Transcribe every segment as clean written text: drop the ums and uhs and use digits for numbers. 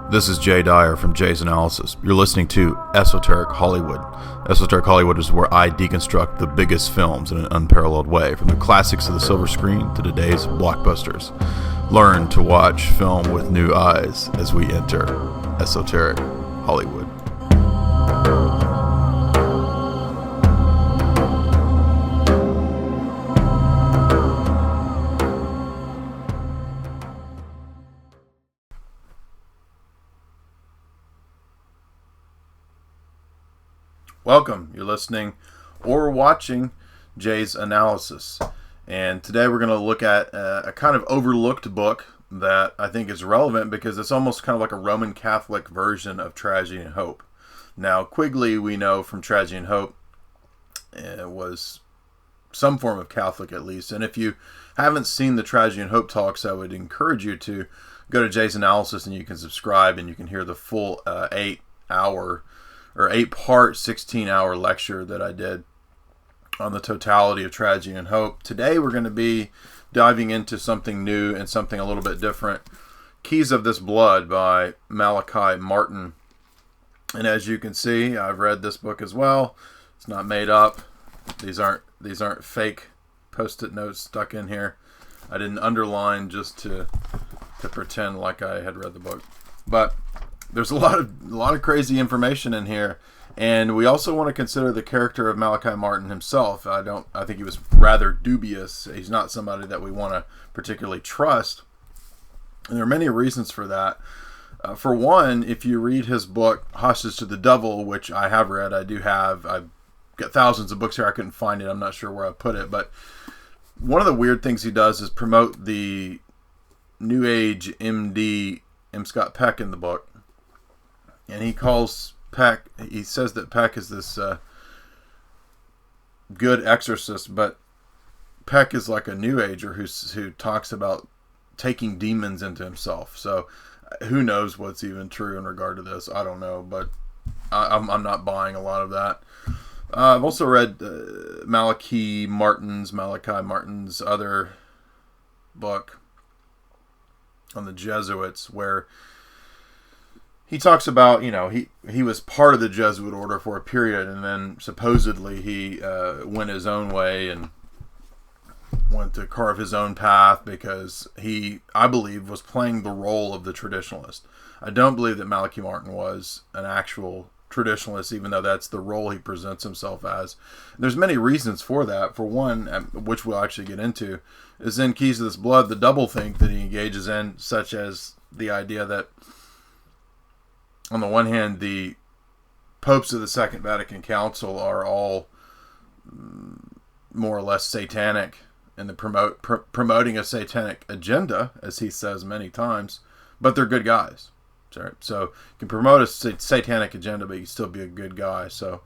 This is Jay Dyer from Jay's Analysis. You're listening to Esoteric Hollywood. Esoteric Hollywood is where I deconstruct the biggest films in an unparalleled way, from the classics of the silver screen to today's blockbusters. Learn to watch film with new eyes as we enter Esoteric Hollywood. Welcome. You're listening or watching Jay's Analysis. And today we're going to look at a kind of overlooked book that I think is relevant because it's almost kind of like a Roman Catholic version of Tragedy and Hope. Now, Quigley, we know from Tragedy and Hope, was some form of Catholic at least. And if you haven't seen the Tragedy and Hope talks, I would encourage you to go to Jay's Analysis and you can subscribe and you can hear the full 8-part, 16-hour lecture that I did on the totality of Tragedy and Hope. Today we're going to be diving into something new and something a little bit different. Keys of This Blood by Malachi Martin. And as you can see, I've read this book as well. It's not made up. These aren't fake post-it notes stuck in here. I didn't underline just to pretend like I had read the book. But there's a lot of crazy information in here, and we also want to consider the character of Malachi Martin himself. I think he was rather dubious. He's not somebody that we want to particularly trust, and there are many reasons for that. For one, if you read his book Hostage to the Devil, which I have read, I've got thousands of books here. I couldn't find it. I'm not sure where I put it, but one of the weird things he does is promote the New Age MD M. Scott Peck in the book. And he calls Peck, he says that Peck is this good exorcist, but Peck is like a New Ager who talks about taking demons into himself. So who knows what's even true in regard to this? I don't know, but I'm not buying a lot of that. I've also read Malachi Martin's other book on the Jesuits, where he talks about, he was part of the Jesuit order for a period, and then supposedly he went his own way and went to carve his own path because he, I believe, was playing the role of the traditionalist. I don't believe that Malachi Martin was an actual traditionalist, even though that's the role he presents himself as. And there's many reasons for that. For one, which we'll actually get into, is in Keys of This Blood, the doublethink that he engages in, such as the idea that on the one hand, the popes of the Second Vatican Council are all more or less satanic, and promoting a satanic agenda, as he says many times, but they're good guys. Sorry. So you can promote a satanic agenda, but you can still be a good guy. So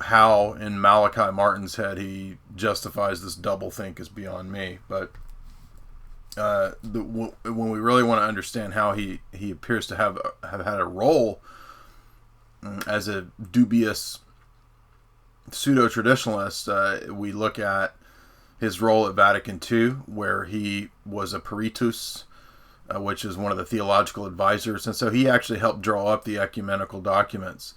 how in Malachi Martin's head he justifies this doublethink is beyond me. But when we really want to understand how he appears to have had a role as a dubious pseudo-traditionalist, we look at his role at Vatican II, where he was a peritus, which is one of the theological advisors, and so he actually helped draw up the ecumenical documents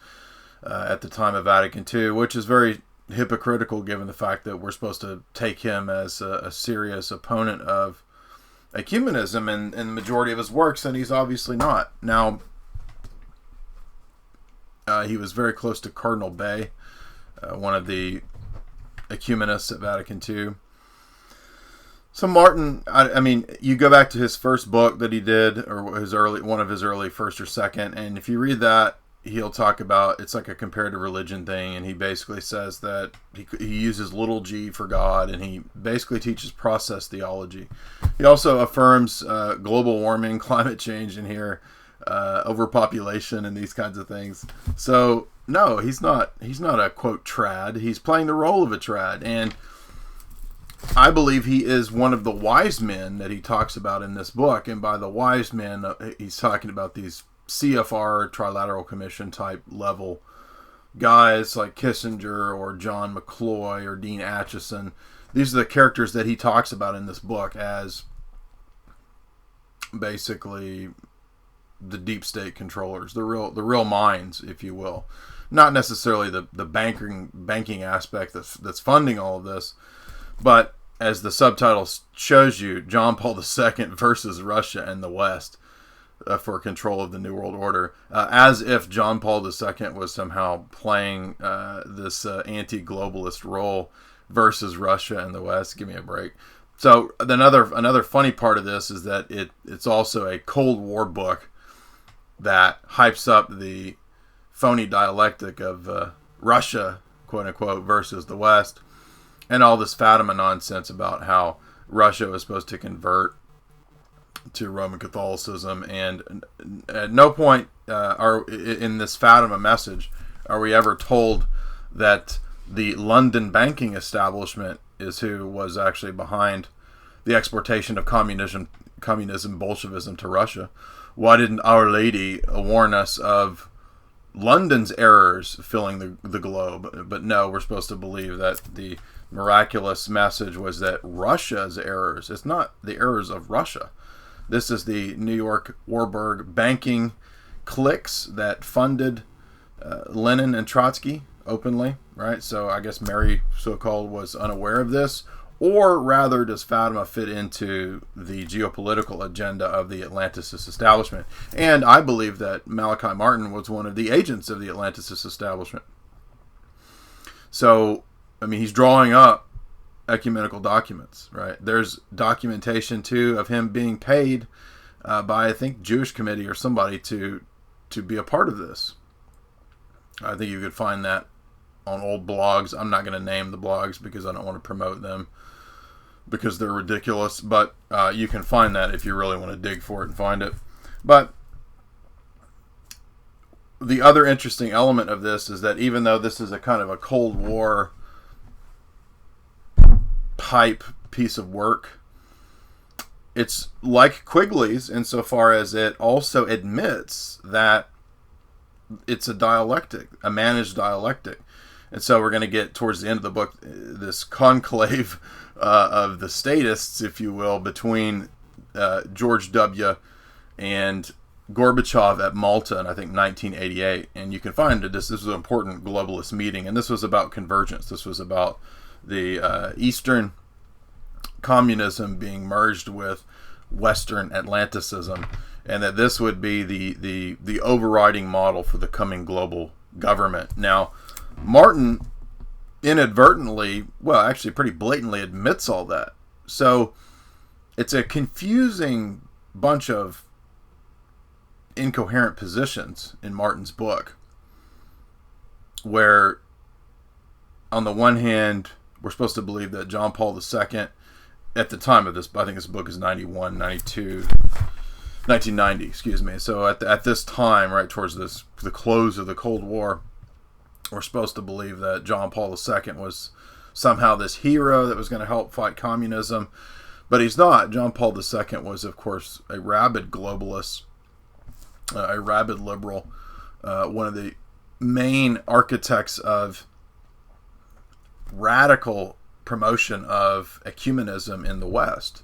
at the time of Vatican II, which is very hypocritical given the fact that we're supposed to take him as a serious opponent of ecumenism in the majority of his works, and he's obviously not. Now, he was very close to Cardinal Bay, one of the ecumenists at Vatican II. So Martin, I mean, you go back to his first book that he did, or one of his early first or second, and if you read that, he'll talk about, it's like a comparative religion thing, and he basically says that he uses little g for God, and he basically teaches process theology. He also affirms global warming, climate change in here, overpopulation, and these kinds of things. So no, he's not a quote trad. He's playing the role of a trad, and I believe he is one of the wise men that he talks about in this book. And by the wise men, he's talking about these CFR, Trilateral Commission type level guys like Kissinger or John McCloy or Dean Acheson. These are the characters that he talks about in this book as basically the deep state controllers, the real minds, if you will. Not necessarily the banking aspect that's funding all of this, but as the subtitle shows you, John Paul II versus Russia and the West for control of the New World Order, as if John Paul II was somehow playing this anti-globalist role versus Russia and the West. Give me a break. So another funny part of this is that it's also a Cold War book that hypes up the phony dialectic of Russia, quote unquote, versus the West, and all this Fatima nonsense about how Russia was supposed to convert to Roman Catholicism, and at no point in this Fatima message are we ever told that the London banking establishment is who was actually behind the exportation of communism, Bolshevism to Russia. Why didn't Our Lady warn us of London's errors filling the globe? But no, we're supposed to believe that the miraculous message was that Russia's errors. It's not the errors of Russia. This is the New York Warburg banking cliques that funded Lenin and Trotsky openly, right? So I guess Mary, so-called, was unaware of this. Or rather, does Fatima fit into the geopolitical agenda of the Atlanticist establishment? And I believe that Malachi Martin was one of the agents of the Atlanticist establishment. So, I mean, he's drawing up ecumenical documents, right? There's documentation, too, of him being paid by, I think, Jewish committee or somebody to be a part of this. I think you could find that on old blogs. I'm not going to name the blogs because I don't want to promote them because they're ridiculous, but you can find that if you really want to dig for it and find it. But the other interesting element of this is that even though this is a kind of a Cold War type piece of work, it's like Quigley's insofar as it also admits that it's a dialectic, a managed dialectic. And so we're going to get towards the end of the book this conclave of the statists, if you will, between George W. and Gorbachev at Malta in, I think, 1988. And you can find this was an important globalist meeting. And this was about convergence. This was about the Eastern communism being merged with Western Atlanticism. And that this would be the overriding model for the coming global government. Now, Martin inadvertently, well, actually pretty blatantly admits all that. So it's a confusing bunch of incoherent positions in Martin's book, where on the one hand, we're supposed to believe that John Paul II, at the time of this, I think this book is 1990, excuse me. So at this time, right towards the close of the Cold War, we're supposed to believe that John Paul II was somehow this hero that was going to help fight communism. But he's not. John Paul II was, of course, a rabid globalist, a rabid liberal, one of the main architects of radical promotion of ecumenism in the West,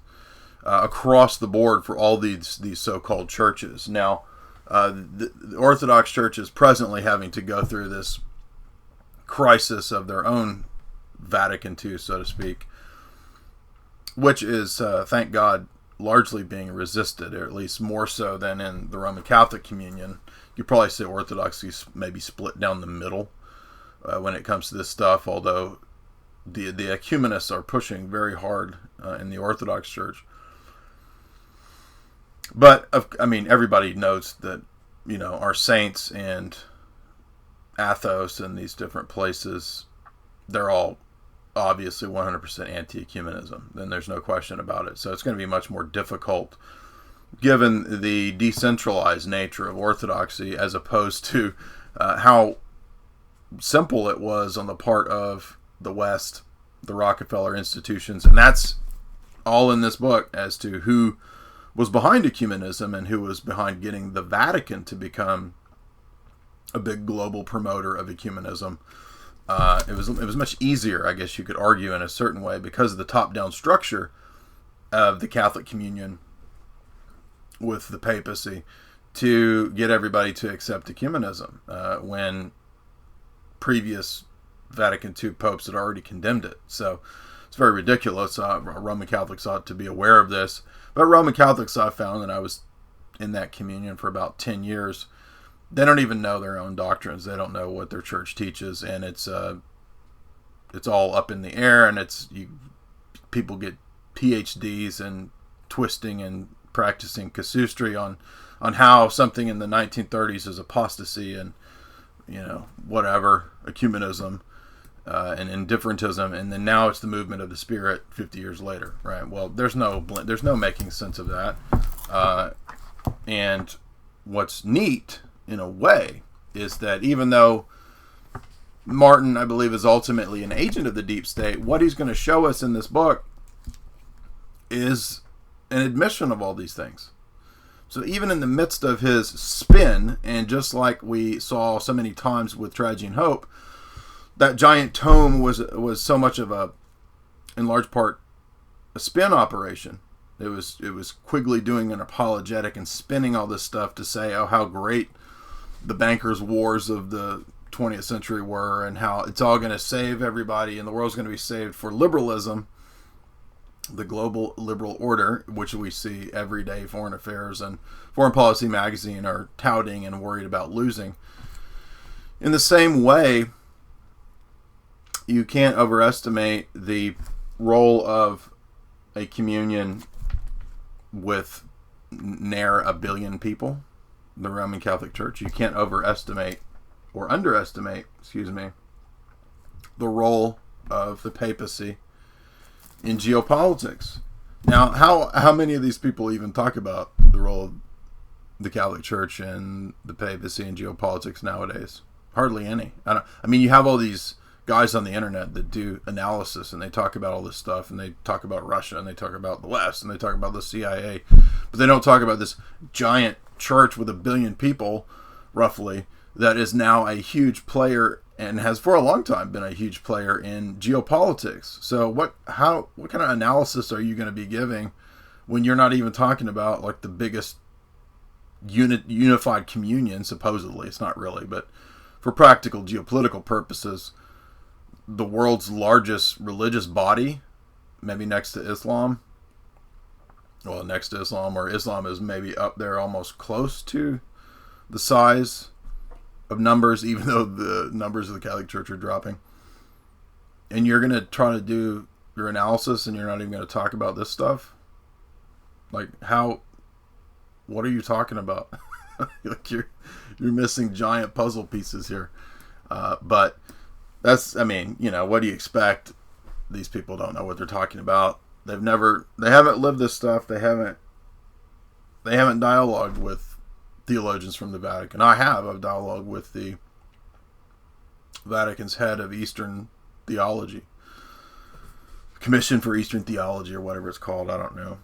across the board for all these so-called churches. Now, the Orthodox Church is presently having to go through this crisis of their own Vatican II, so to speak, which is, thank God, largely being resisted, or at least more so than in the Roman Catholic Communion. You probably say Orthodoxy maybe split down the middle when it comes to this stuff, although the ecumenists are pushing very hard in the Orthodox Church. But, I mean, everybody knows that, our saints and Athos and these different places, they're all obviously 100% anti-ecumenism. Then there's no question about it. So it's going to be much more difficult given the decentralized nature of Orthodoxy, as opposed to how simple it was on the part of the West, the Rockefeller institutions. And that's all in this book as to who was behind ecumenism and who was behind getting the Vatican to become a big global promoter of ecumenism. It was much easier, I guess you could argue, in a certain way, because of the top-down structure of the Catholic Communion with the papacy, to get everybody to accept ecumenism when previous Vatican II popes had already condemned it. So it's very ridiculous. Roman Catholics ought to be aware of this. But Roman Catholics, I found, and I was in that communion for about 10 years, they don't even know their own doctrines. They don't know what their church teaches, and it's all up in the air, and people get PhDs and twisting and practicing casuistry on how something in the 1930s is apostasy and whatever, ecumenism and indifferentism, and then now it's the movement of the Spirit 50 years later, right? Well, there's no making sense of that. And what's neat, in a way, is that even though Martin, I believe, is ultimately an agent of the deep state, what he's going to show us in this book is an admission of all these things. So even in the midst of his spin, and just like we saw so many times with Tragedy and Hope, that giant tome was so much of in large part, a spin operation. It was Quigley doing an apologetic and spinning all this stuff to say, oh, how great the bankers' wars of the 20th century were, and how it's all going to save everybody, and the world's going to be saved for liberalism, the global liberal order, which we see every day. Foreign Affairs and Foreign Policy magazine are touting and worried about losing. In the same way, you can't overestimate the role of a communion with near 1 billion people, the Roman Catholic Church. You can't overestimate or underestimate, the role of the papacy in geopolitics. Now, how many of these people even talk about the role of the Catholic Church and the papacy in geopolitics nowadays? Hardly any. You have all these guys on the internet that do analysis, and they talk about all this stuff, and they talk about Russia, and they talk about the West, and they talk about the CIA, but they don't talk about this giant church with 1 billion people, roughly, that is now a huge player and has for a long time been a huge player in geopolitics. So what kind of analysis are you going to be giving when you're not even talking about like the biggest unified communion, supposedly? It's not really, but for practical geopolitical purposes, the world's largest religious body, maybe next to Islam. Well, next to Islam, or Islam is maybe up there almost close to the size of numbers, even though the numbers of the Catholic Church are dropping. And you're going to try to do your analysis, and you're not even going to talk about this stuff? Like, what are you talking about? Like you're missing giant puzzle pieces here. But that's, what do you expect? These people don't know what they're talking about. They haven't lived this stuff. They haven't dialogued with theologians from the Vatican. I've dialogued with the Vatican's head of Eastern theology, Commission for Eastern Theology, or whatever it's called. I don't know.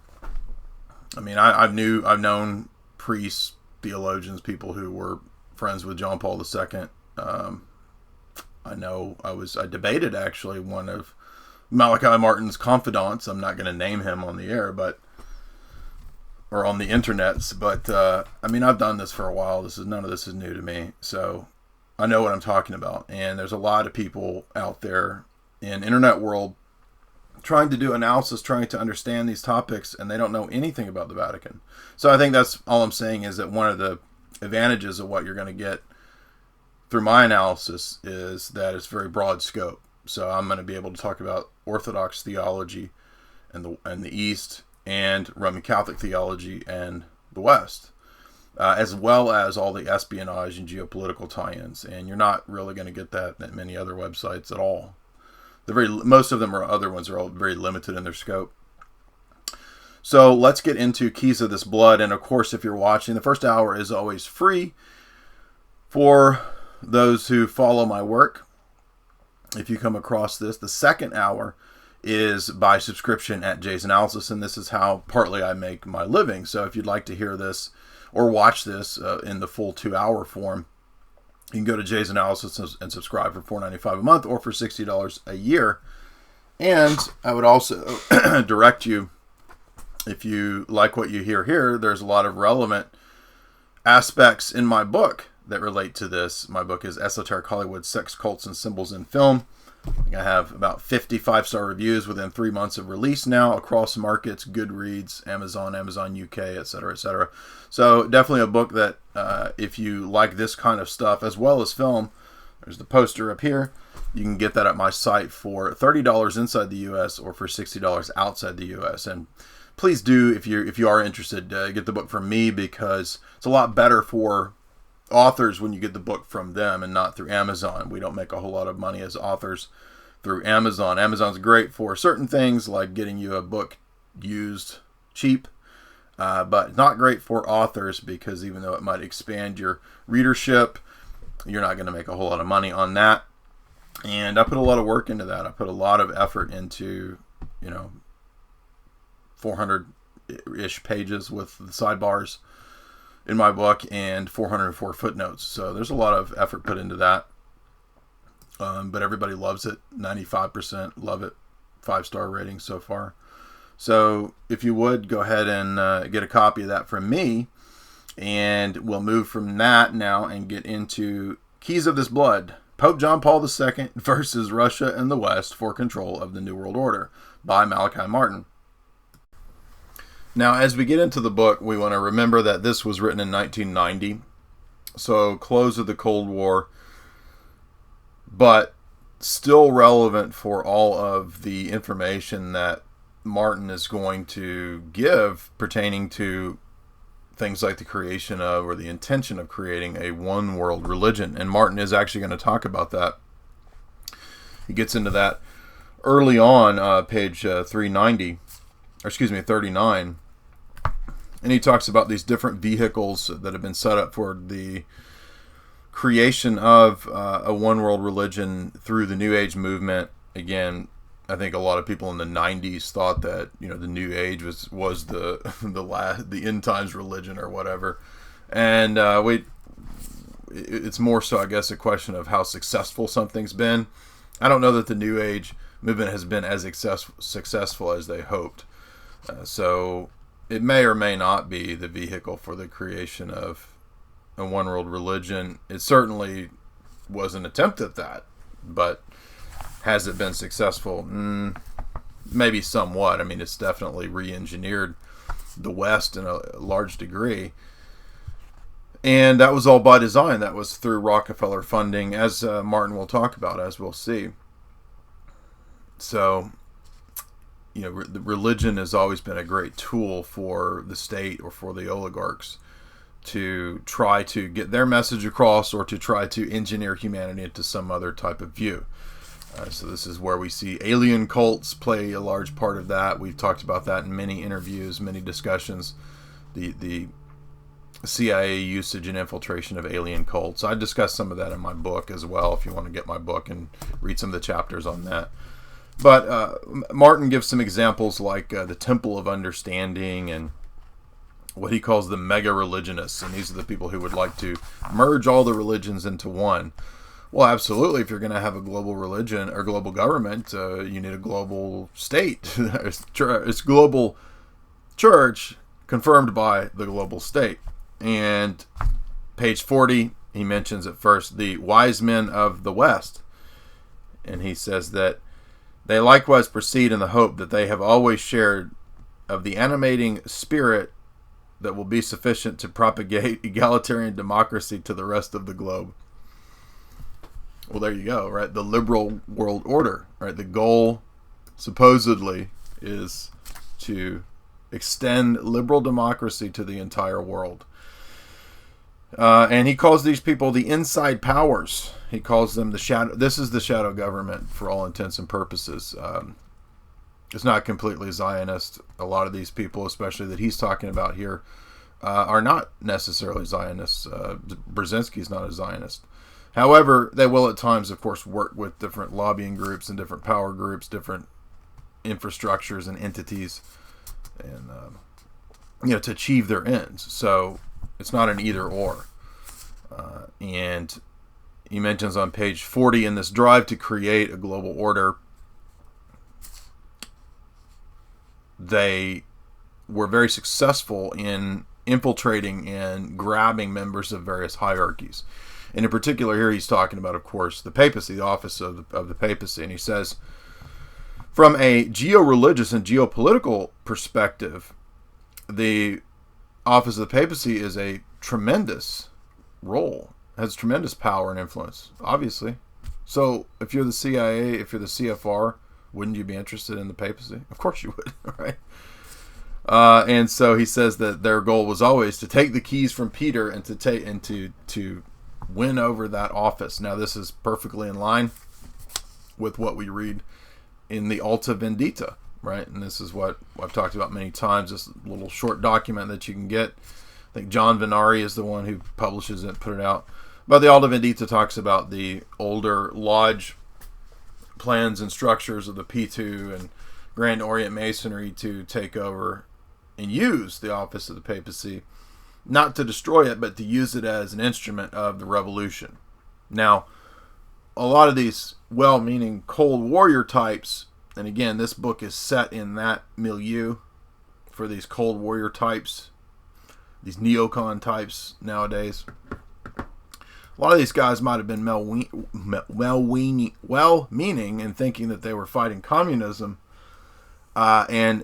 I've known priests, theologians, people who were friends with John Paul II. I debated actually one of Malachi Martin's confidants. I'm not going to name him on the air, or on the internets, but I've done this for a while. None of this is new to me, so I know what I'm talking about. And there's a lot of people out there in internet world trying to do analysis, trying to understand these topics, and they don't know anything about the Vatican. So I think that's all I'm saying, is that one of the advantages of what you're going to get through my analysis is that it's very broad scope. So I'm going to be able to talk about Orthodox theology and the East, and Roman Catholic theology and the West, as well as all the espionage and geopolitical tie-ins. And you're not really going to get that at many other websites at all. Most of them are other ones are all very limited in their scope. So let's get into Keys of this Blood. And of course, if you're watching, the first hour is always free for those who follow my work. If you come across this, the second hour is by subscription at Jay's Analysis, and this is how partly I make my living. So if you'd like to hear this or watch this in the full 2-hour form, you can go to Jay's Analysis and subscribe for $4.95 a month or for $60 a year. And I would also direct you, if you like what you hear here, there's a lot of relevant aspects in my book that relate to this. My book is Esoteric Hollywood, Sex, Cults, and Symbols in Film. I have about 50 5-star reviews within 3 months of release now across markets, Goodreads, Amazon UK, etc., etc. So definitely a book that if you like this kind of stuff as well as film, there's the poster up here. You can get that at my site for $30 inside the U.S. or for $60 outside the U.S. And please do, if you are interested, get the book from me, because it's a lot better for authors when you get the book from them and not through Amazon. We don't make a whole lot of money as authors through Amazon. Amazon's great for certain things like getting you a book used cheap, but not great for authors, because even though it might expand your readership, you're not going to make a whole lot of money on that. And I put a lot of work into that. I put a lot of effort into, 400-ish pages with the sidebars in my book and 404 footnotes. So there's a lot of effort put into that. But everybody loves it. 95% love it. 5-star rating so far. So if you would, go ahead and get a copy of that from me. And we'll move from that now and get into Keys of This Blood. Pope John Paul II versus Russia and the West for control of the New World Order by Malachi Martin. Now, as we get into the book, we want to remember that this was written in 1990, so close of the Cold War, but still relevant for all of the information that Martin is going to give pertaining to things like the creation of, or the intention of creating, a one world religion. And Martin is actually going to talk about that. He gets into that early on, page 39. And he talks about these different vehicles that have been set up for the creation of a one world religion through the New Age movement. Again, I think a lot of people in the 90s thought that, the New Age was the end times religion or whatever. And it's more so, I guess, a question of how successful something's been. I don't know that the New Age movement has been as successful as they hoped. So it may or may not be the vehicle for the creation of a one world religion. It certainly was an attempt at that, but has it been successful? Maybe somewhat. I mean, it's definitely re-engineered the West in a large degree. And that was all by design. That was through Rockefeller funding, as Martin will talk about, as we'll see. So, the religion has always been a great tool for the state or for the oligarchs to try to get their message across, or to try to engineer humanity into some other type of view. So this is where we see alien cults play a large part of that. We've talked about that in many interviews, many discussions. The CIA usage and infiltration of alien cults. I discussed some of that in my book as well, if you want to get my book and read some of the chapters on that. But Martin gives some examples like the Temple of Understanding and what he calls the mega religionists. And these are the people who would like to merge all the religions into one. Well, absolutely. If you're going to have a global religion or global government, you need a global state. It's global church confirmed by the global state. And page 40, he mentions at first the wise men of the West. And he says that they likewise proceed in the hope that they have always shared of the animating spirit that will be sufficient to propagate egalitarian democracy to the rest of the globe. Well, there you go, right? The liberal world order, right? The goal, supposedly, is to extend liberal democracy to the entire world. And he calls these people the inside powers. He calls them the shadow. This is the shadow government for all intents and purposes. It's not completely Zionist. A lot of these people, especially that he's talking about here, are not necessarily Zionists. Brzezinski's not a Zionist. However, they will at times, of course, work with different lobbying groups and different power groups, different infrastructures and entities, and to achieve their ends. So it's not an either or. And he mentions on page 40, in this drive to create a global order, they were very successful in infiltrating and grabbing members of various hierarchies. And in particular, here he's talking about, of course, the papacy, the office of the papacy. And he says, from a geo-religious and geopolitical perspective, the office of the papacy is a tremendous role, has tremendous power and influence, obviously. So if you're the CIA, if you're the CFR, wouldn't you be interested in the papacy? Of course you would, right? And so he says that their goal was always to take the keys from Peter and to win over that office. Now, this is perfectly in line with what we read in the Alta Vendita, right? And this is what I've talked about many times, this little short document that you can get. I think John Venari is the one who publishes it, put it out. But the Alta Vendita talks about the older lodge plans and structures of the P2 and Grand Orient Masonry to take over and use the office of the papacy, not to destroy it, but to use it as an instrument of the revolution. Now, a lot of these well-meaning Cold Warrior types, and again, this book is set in that milieu for these Cold Warrior types, these neocon types nowadays. A lot of these guys might have been well-meaning and thinking that they were fighting communism, and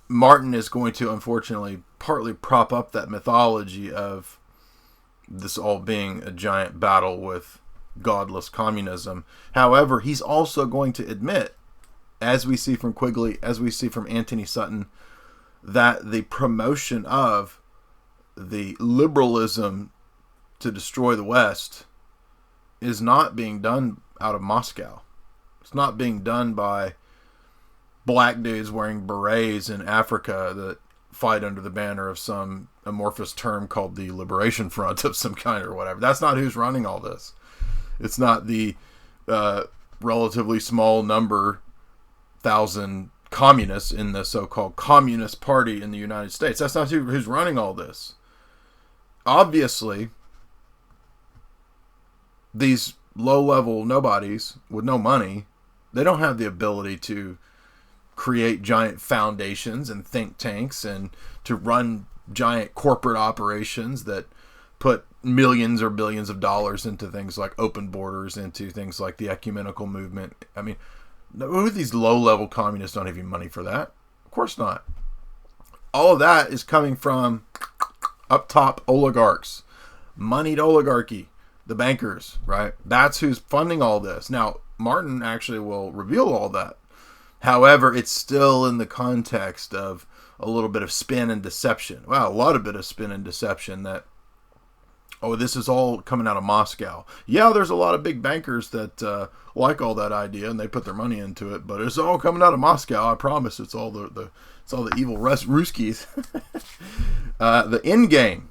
Martin is going to, unfortunately, partly prop up that mythology of this all being a giant battle with godless communism. However, he's also going to admit, as we see from Quigley, as we see from Anthony Sutton, that the promotion of the liberalism to destroy the West is not being done out of Moscow. It's not being done by black dudes wearing berets in Africa that fight under the banner of some amorphous term called the Liberation Front of some kind or whatever. That's not who's running all this. It's not the relatively small number, 1,000 communists in the so-called Communist Party in the United States. That's not who's running all this. Obviously, these low-level nobodies with no money, they don't have the ability to create giant foundations and think tanks and to run giant corporate operations that put millions or billions of dollars into things like open borders, into things like the ecumenical movement. I mean, who are these low-level communists? Don't have any money for that. Of course not. All of that is coming from up top oligarchs, moneyed oligarchy, the bankers, right? That's who's funding all this. Now, Martin actually will reveal all that. However, it's still in the context of a little bit of spin and deception. Well, a lot of bit of spin and deception that, oh, this is all coming out of Moscow. Yeah, there's a lot of big bankers that like all that idea and they put their money into it, but it's all coming out of Moscow. I promise. It's all the evil Ruskies. The end game,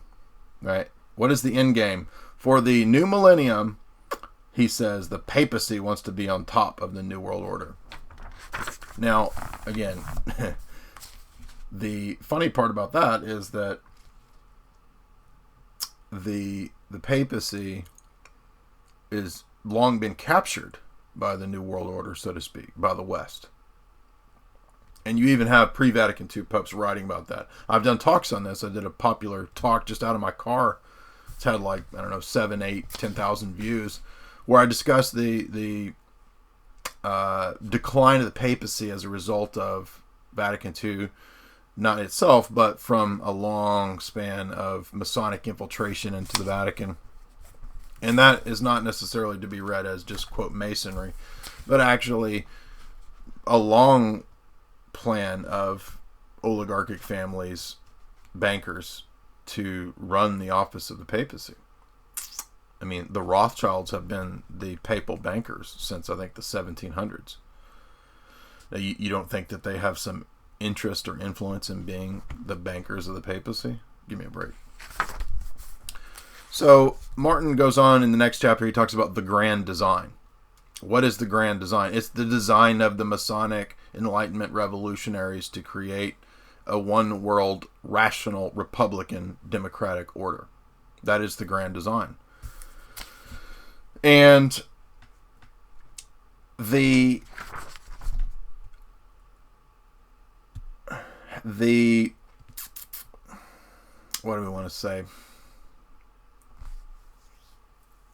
right? What is the end game? For the new millennium, he says the papacy wants to be on top of the New World Order. Now, again, the funny part about that is that the papacy is long been captured by the New World Order, so to speak, by the West. And you even have pre-Vatican II popes writing about that. I've done talks on this. I did a popular talk just out of my car. It's had 7, 8, 10,000 views, where I discussed the decline of the papacy as a result of Vatican II, not itself, but from a long span of Masonic infiltration into the Vatican. And that is not necessarily to be read as just, quote, Masonry, but actually a long plan of oligarchic families, bankers, to run the office of the papacy. I mean, the Rothschilds have been the papal bankers since, I think, the 1700s. Now, you don't think that they have some interest or influence in being the bankers of the papacy? Give me a break. So, Martin goes on in the next chapter. He talks about the grand design. What is the grand design? It's the design of the Masonic Enlightenment revolutionaries to create a one-world, rational, republican, democratic order. That is the grand design. And the what do we want to say?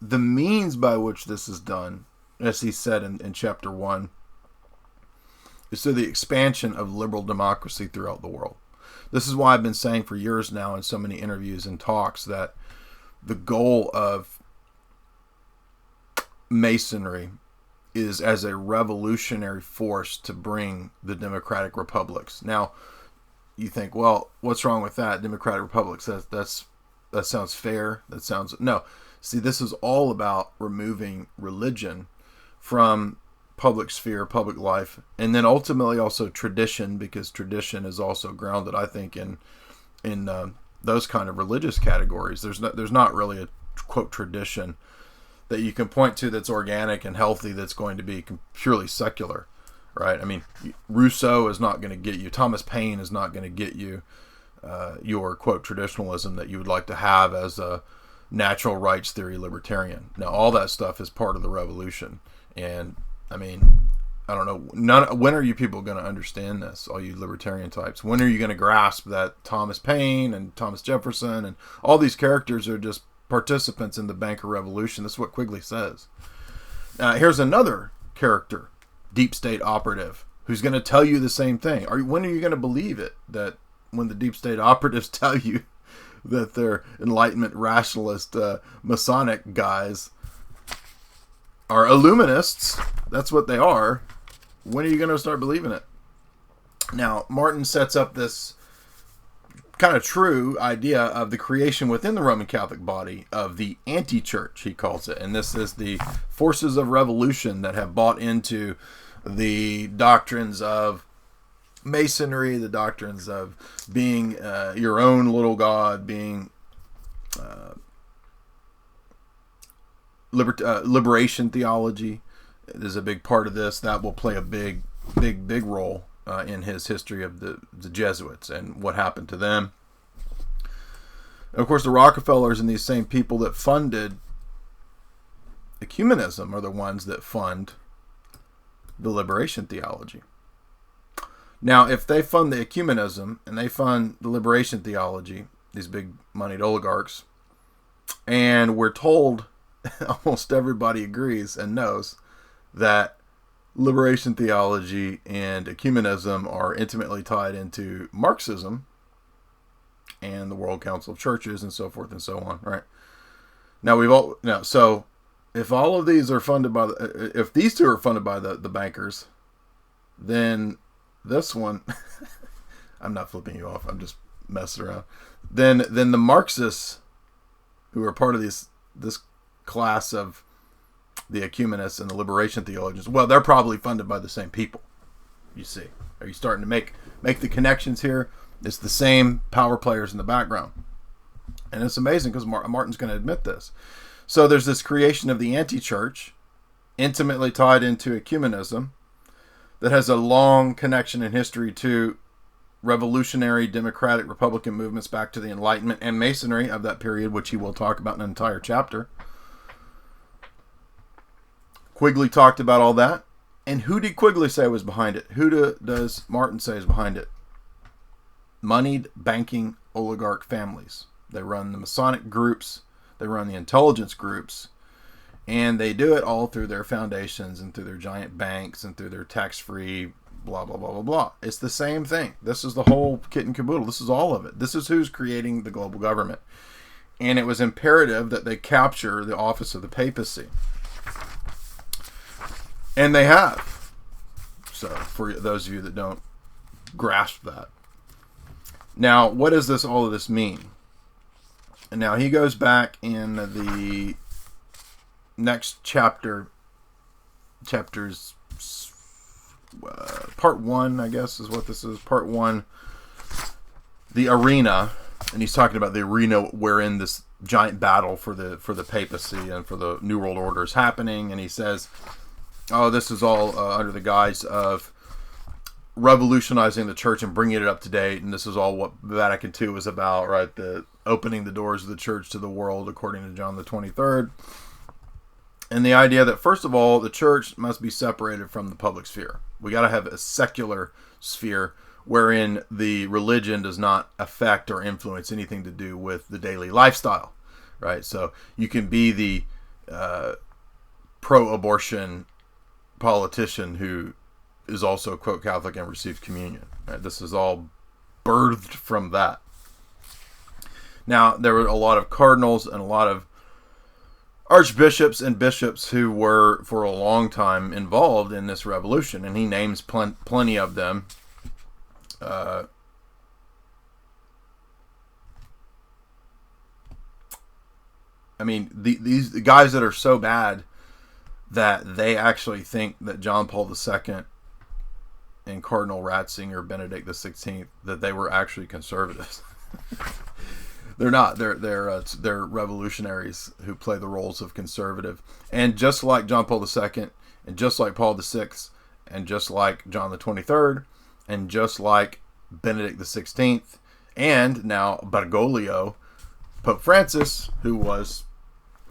The means by which this is done, as he said in chapter 1, is through the expansion of liberal democracy throughout the world. This is why I've been saying for years now in so many interviews and talks that the goal of Masonry is as a revolutionary force to bring the democratic republics. Now, you think, well, what's wrong with that? Democratic republics, that sounds fair. No. See, this is all about removing religion from public sphere, public life, and then ultimately also tradition, because tradition is also grounded, I think, in those kind of religious categories. There's not really a quote tradition that you can point to that's organic and healthy that's going to be purely secular, right? I mean, Rousseau is not going to get you. Thomas Paine is not going to get you your quote traditionalism that you would like to have as a natural rights theory libertarian. Now, all that stuff is part of the revolution, and I mean, I don't know. When are you people going to understand this, all you libertarian types? When are you going to grasp that Thomas Paine and Thomas Jefferson and all these characters are just participants in the banker revolution? That's what Quigley says. Here's another character, deep state operative, who's going to tell you the same thing. When are you going to believe it, that when the deep state operatives tell you that they're Enlightenment rationalist Masonic guys are Illuminists? That's what they are. When are you going to start believing it? Now, Martin sets up this kind of true idea of the creation within the Roman Catholic body of the anti-church, he calls it. And this is the forces of revolution that have bought into the doctrines of Masonry, the doctrines of being your own little god, being liberation theology is a big part of this. That will play a big role in his history of the Jesuits and what happened to them. And of course, the Rockefellers and these same people that funded ecumenism are the ones that fund the liberation theology. Now, if they fund the ecumenism and they fund the liberation theology, these big moneyed oligarchs, and we're told, almost everybody agrees and knows, that liberation theology and ecumenism are intimately tied into Marxism and the World Council of Churches and so forth and so on, right? Now so if all of these are funded by if these two are funded by the bankers, then this one I'm not flipping you off, I'm just messing around. Then the Marxists, who are part of this class of the ecumenists and the liberation theologians, well, they're probably funded by the same people. You see, are you starting to make the connections here? It's the same power players in the background, and it's amazing because Martin's going to admit this. So there's this creation of the anti-church, intimately tied into ecumenism, that has a long connection in history to revolutionary democratic republican movements back to the Enlightenment and Masonry of that period, which he will talk about in an entire chapter. Quigley talked about all that. And who did Quigley say was behind it? Who does Martin say is behind it? Moneyed banking oligarch families. They run the Masonic groups, they run the intelligence groups, and they do it all through their foundations and through their giant banks and through their tax-free blah, blah, blah, blah, blah. It's the same thing. This is the whole kit and caboodle. This is all of it. This is who's creating the global government. And it was imperative that they capture the office of the papacy. And they have. So, for those of you that don't grasp that. Now, what does all of this mean? And now he goes back in the next chapters, part 1, I guess is what this is. Part 1, the arena, and he's talking about the arena wherein this giant battle for the papacy and for the New World Order is happening. And he says, oh, this is all under the guise of revolutionizing the church and bringing it up to date. And this is all what Vatican II was about, right? The opening the doors of the church to the world, according to John the 23rd. And the idea that, first of all, the church must be separated from the public sphere. We got to have a secular sphere wherein the religion does not affect or influence anything to do with the daily lifestyle, right? So you can be the pro-abortion politician who is also, quote, Catholic and receives communion. Right? This is all birthed from that. Now, there were a lot of cardinals and a lot of archbishops and bishops who were, for a long time, involved in this revolution, and he names plenty of them. I mean, these guys that are so bad that they actually think that John Paul II and Cardinal Ratzinger, Benedict XVI, that they were actually conservatives. They're not. They're revolutionaries who play the roles of conservative. And just like John Paul II, and just like Paul VI, and just like John the 23rd, and just like Benedict XVI, and now Bergoglio, Pope Francis, who was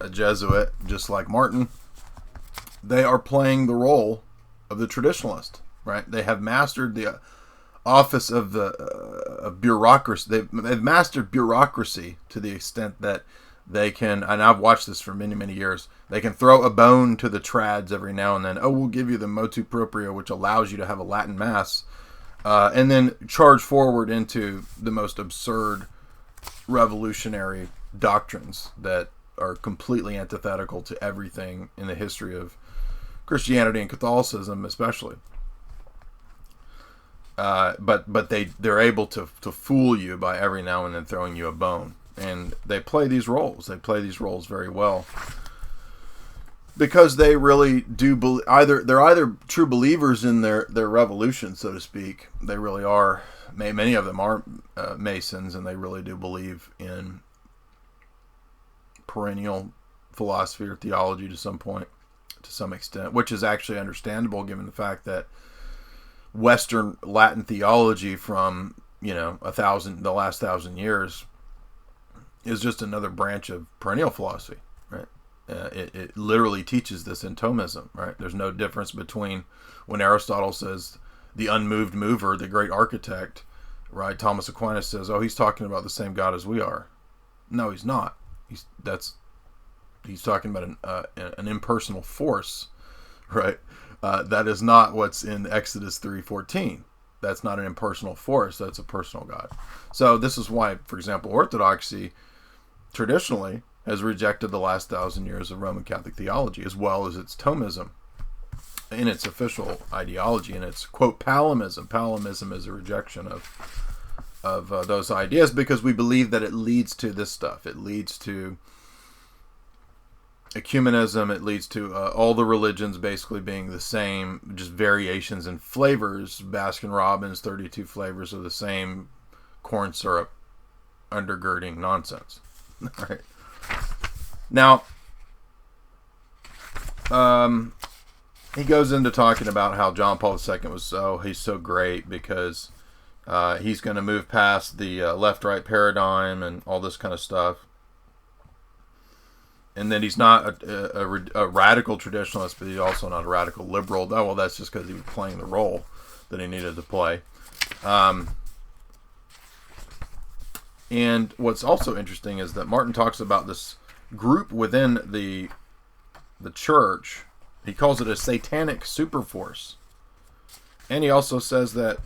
a Jesuit, just like Martin, they are playing the role of the traditionalist, right? They have mastered the office of the bureaucracy. They've mastered bureaucracy to the extent that they can, and I've watched this for many, many years, they can throw a bone to the trads every now and then. Oh, we'll give you the motu proprio, which allows you to have a Latin Mass, and then charge forward into the most absurd revolutionary doctrines that are completely antithetical to everything in the history of Christianity and Catholicism especially. But they're able to fool you by every now and then throwing you a bone. And they play these roles. They play these roles very well. Because they really do they're either true believers in their revolution, so to speak. They really are. Many of them are Masons, and they really do believe in perennial philosophy or theology to some extent, which is actually understandable given the fact that Western Latin theology from the last 1,000 years is just another branch of perennial philosophy, right? It literally teaches this in Thomism, right? There's no difference between when Aristotle says the unmoved mover, the great architect, right? Thomas Aquinas says, oh, he's talking about the same God as we are. No, he's not. He's talking about an impersonal force, right? That is not what's in Exodus 3:14. That's not an impersonal force. That's a personal God. So this is why, for example, Orthodoxy traditionally has rejected the last 1,000 years of Roman Catholic theology, as well as its Thomism in its official ideology, and its, quote, Palimism. Palimism is a rejection of those ideas because we believe that it leads to this stuff. It leads to ecumenism. It leads to all the religions basically being the same, just variations in flavors. Baskin-Robbins, 32 flavors of the same corn syrup undergirding nonsense. Right. Now, he goes into talking about how John Paul II he's so great because he's going to move past the left-right paradigm and all this kind of stuff. And then he's not a radical traditionalist, but he's also not a radical liberal. Oh, well, that's just because he was playing the role that he needed to play. And what's also interesting is that Martin talks about this group within the church. He calls it a satanic superforce. And he also says that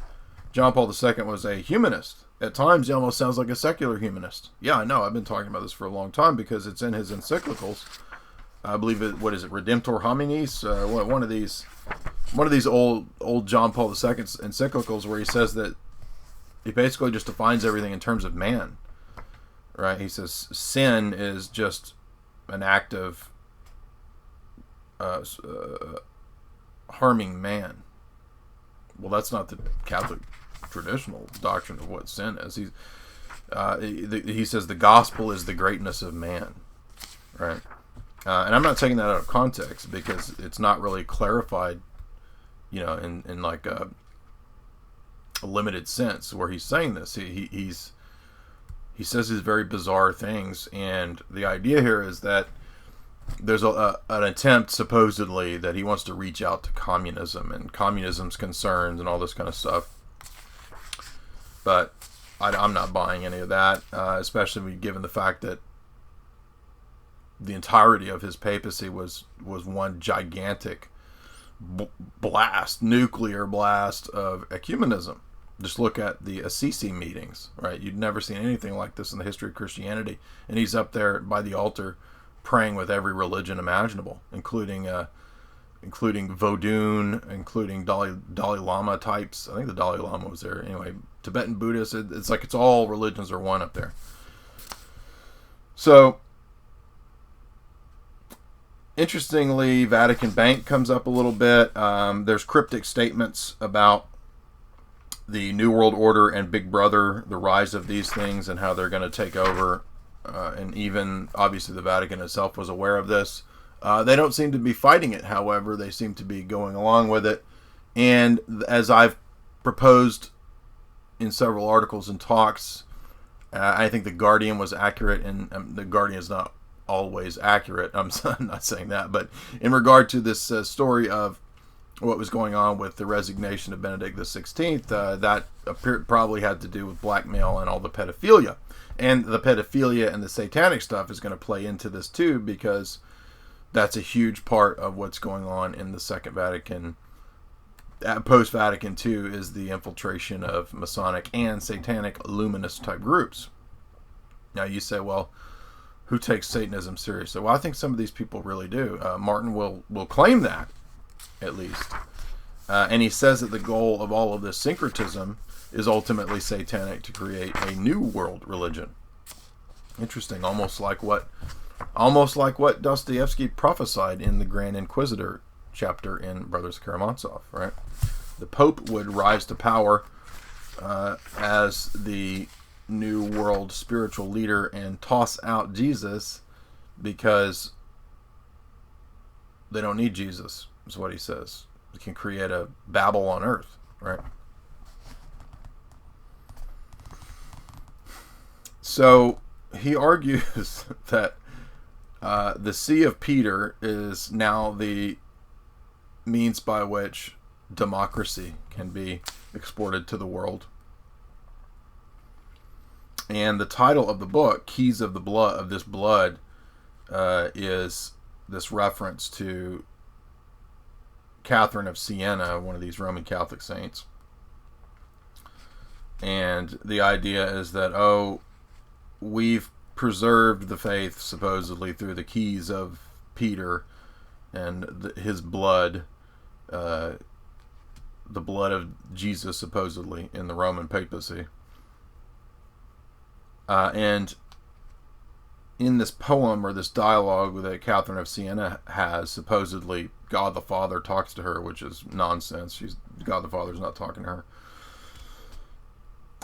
John Paul II was a humanist. At times, he almost sounds like a secular humanist. Yeah, I know. I've been talking about this for a long time because it's in his encyclicals. I believe Redemptor Hominis? One of these old John Paul II encyclicals where he says that he basically just defines everything in terms of man. Right? He says sin is just an act of harming man. Well, that's not the Catholic traditional doctrine of what sin is. He says the gospel is the greatness of man, right? And I'm not taking that out of context because it's not really clarified, in like a limited sense where he's saying this. He says these very bizarre things, and the idea here is that there's an attempt supposedly that he wants to reach out to communism and communism's concerns and all this kind of stuff. but I'm not buying any of that, especially given the fact that the entirety of his papacy was one gigantic nuclear blast of ecumenism. Just look at the Assisi meetings, right? You'd never seen anything like this in the history of Christianity. And he's up there by the altar praying with every religion imaginable, including Vodun, including Dalai Lama types. I think the Dalai Lama was there. Anyway, Tibetan Buddhists. It's like it's all religions are one up there. So, interestingly, Vatican Bank comes up a little bit. There's cryptic statements about the New World Order and Big Brother, the rise of these things and how they're going to take over. And even, obviously, the Vatican itself was aware of this. They don't seem to be fighting it, however. They seem to be going along with it. And as I've proposed in several articles and talks, I think the Guardian was accurate, and the Guardian is not always accurate. I'm not saying that. But in regard to this story of what was going on with the resignation of Benedict XVI, that probably had to do with blackmail and all the pedophilia. And the pedophilia and the satanic stuff is going to play into this too, because that's a huge part of what's going on in the Second Vatican. Post-Vatican II is the infiltration of Masonic and Satanic Illuminist type groups. Now you say, well, who takes Satanism seriously? Well, I think some of these people really do. Martin will claim that, at least. And he says that the goal of all of this syncretism is ultimately satanic, to create a new world religion. Interesting, almost like what Dostoevsky prophesied in the Grand Inquisitor chapter in Brothers Karamazov, right? The Pope would rise to power as the new world spiritual leader and toss out Jesus because they don't need Jesus, is what he says. We can create a Babel on earth, right? So he argues that the See of Peter is now the means by which democracy can be exported to the world. And the title of the book, Keys of the Blood, of this blood, is this reference to Catherine of Siena, one of these Roman Catholic saints. And the idea is that, we've preserved the faith supposedly through the keys of Peter and his blood, the blood of Jesus supposedly in the Roman papacy. And in this poem or this dialogue that Catherine of Siena has, supposedly God the Father talks to her, which is nonsense. God the Father's not talking to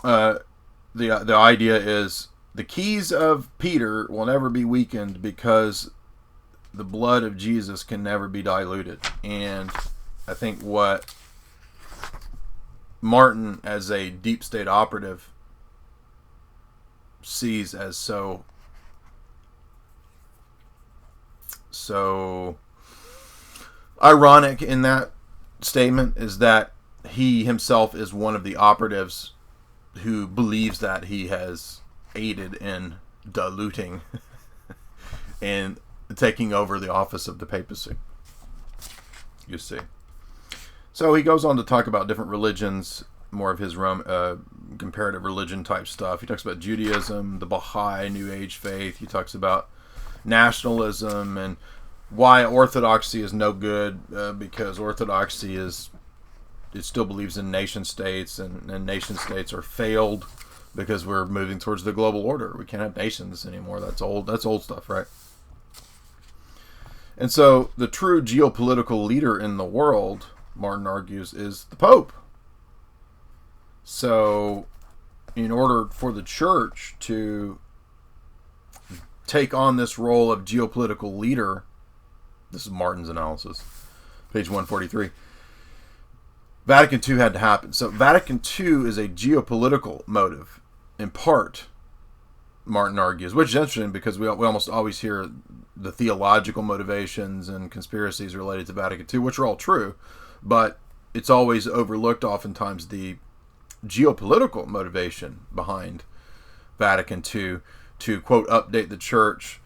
her. The idea is the keys of Peter will never be weakened because the blood of Jesus can never be diluted. And I think what Martin, as a deep state operative, sees as so ironic in that statement is that he himself is one of the operatives who believes that he has aided in diluting and taking over the office of the papacy. You see. So he goes on to talk about different religions, more of his comparative religion type stuff. He talks about Judaism, the Baha'i New Age faith. He talks about nationalism and why orthodoxy is no good, because orthodoxy it still believes in nation states, and nation states are failed because we're moving towards the global order. We can't have nations anymore. That's old stuff, right? And so the true geopolitical leader in the world, Martin argues, is the Pope. So in order for the church to take on this role of geopolitical leader, this is Martin's analysis, page 143, Vatican II had to happen. So Vatican II is a geopolitical motive, in part, Martin argues, which is interesting because we almost always hear the theological motivations and conspiracies related to Vatican II, which are all true, but it's always overlooked oftentimes the geopolitical motivation behind Vatican II to, quote, update the church,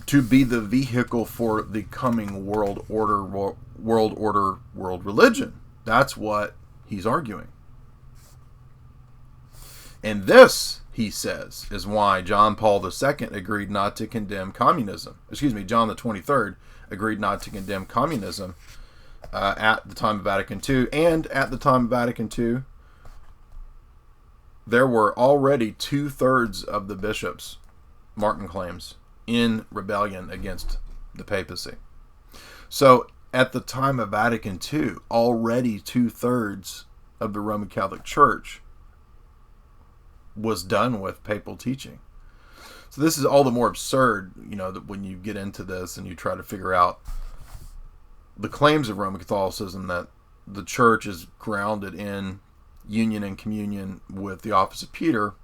to be the vehicle for the coming world religion. That's what he's arguing. And this, he says, is why John Paul II agreed not to condemn communism. John the 23rd agreed not to condemn communism at the time of Vatican II. And at the time of Vatican II, there were already 2/3 of the bishops, Martin claims, in rebellion against the papacy. So at the time of Vatican II, already 2/3 of the Roman Catholic Church was done with papal teaching. So this is all the more absurd, that when you get into this and you try to figure out the claims of Roman Catholicism that the church is grounded in union and communion with the office of Peter,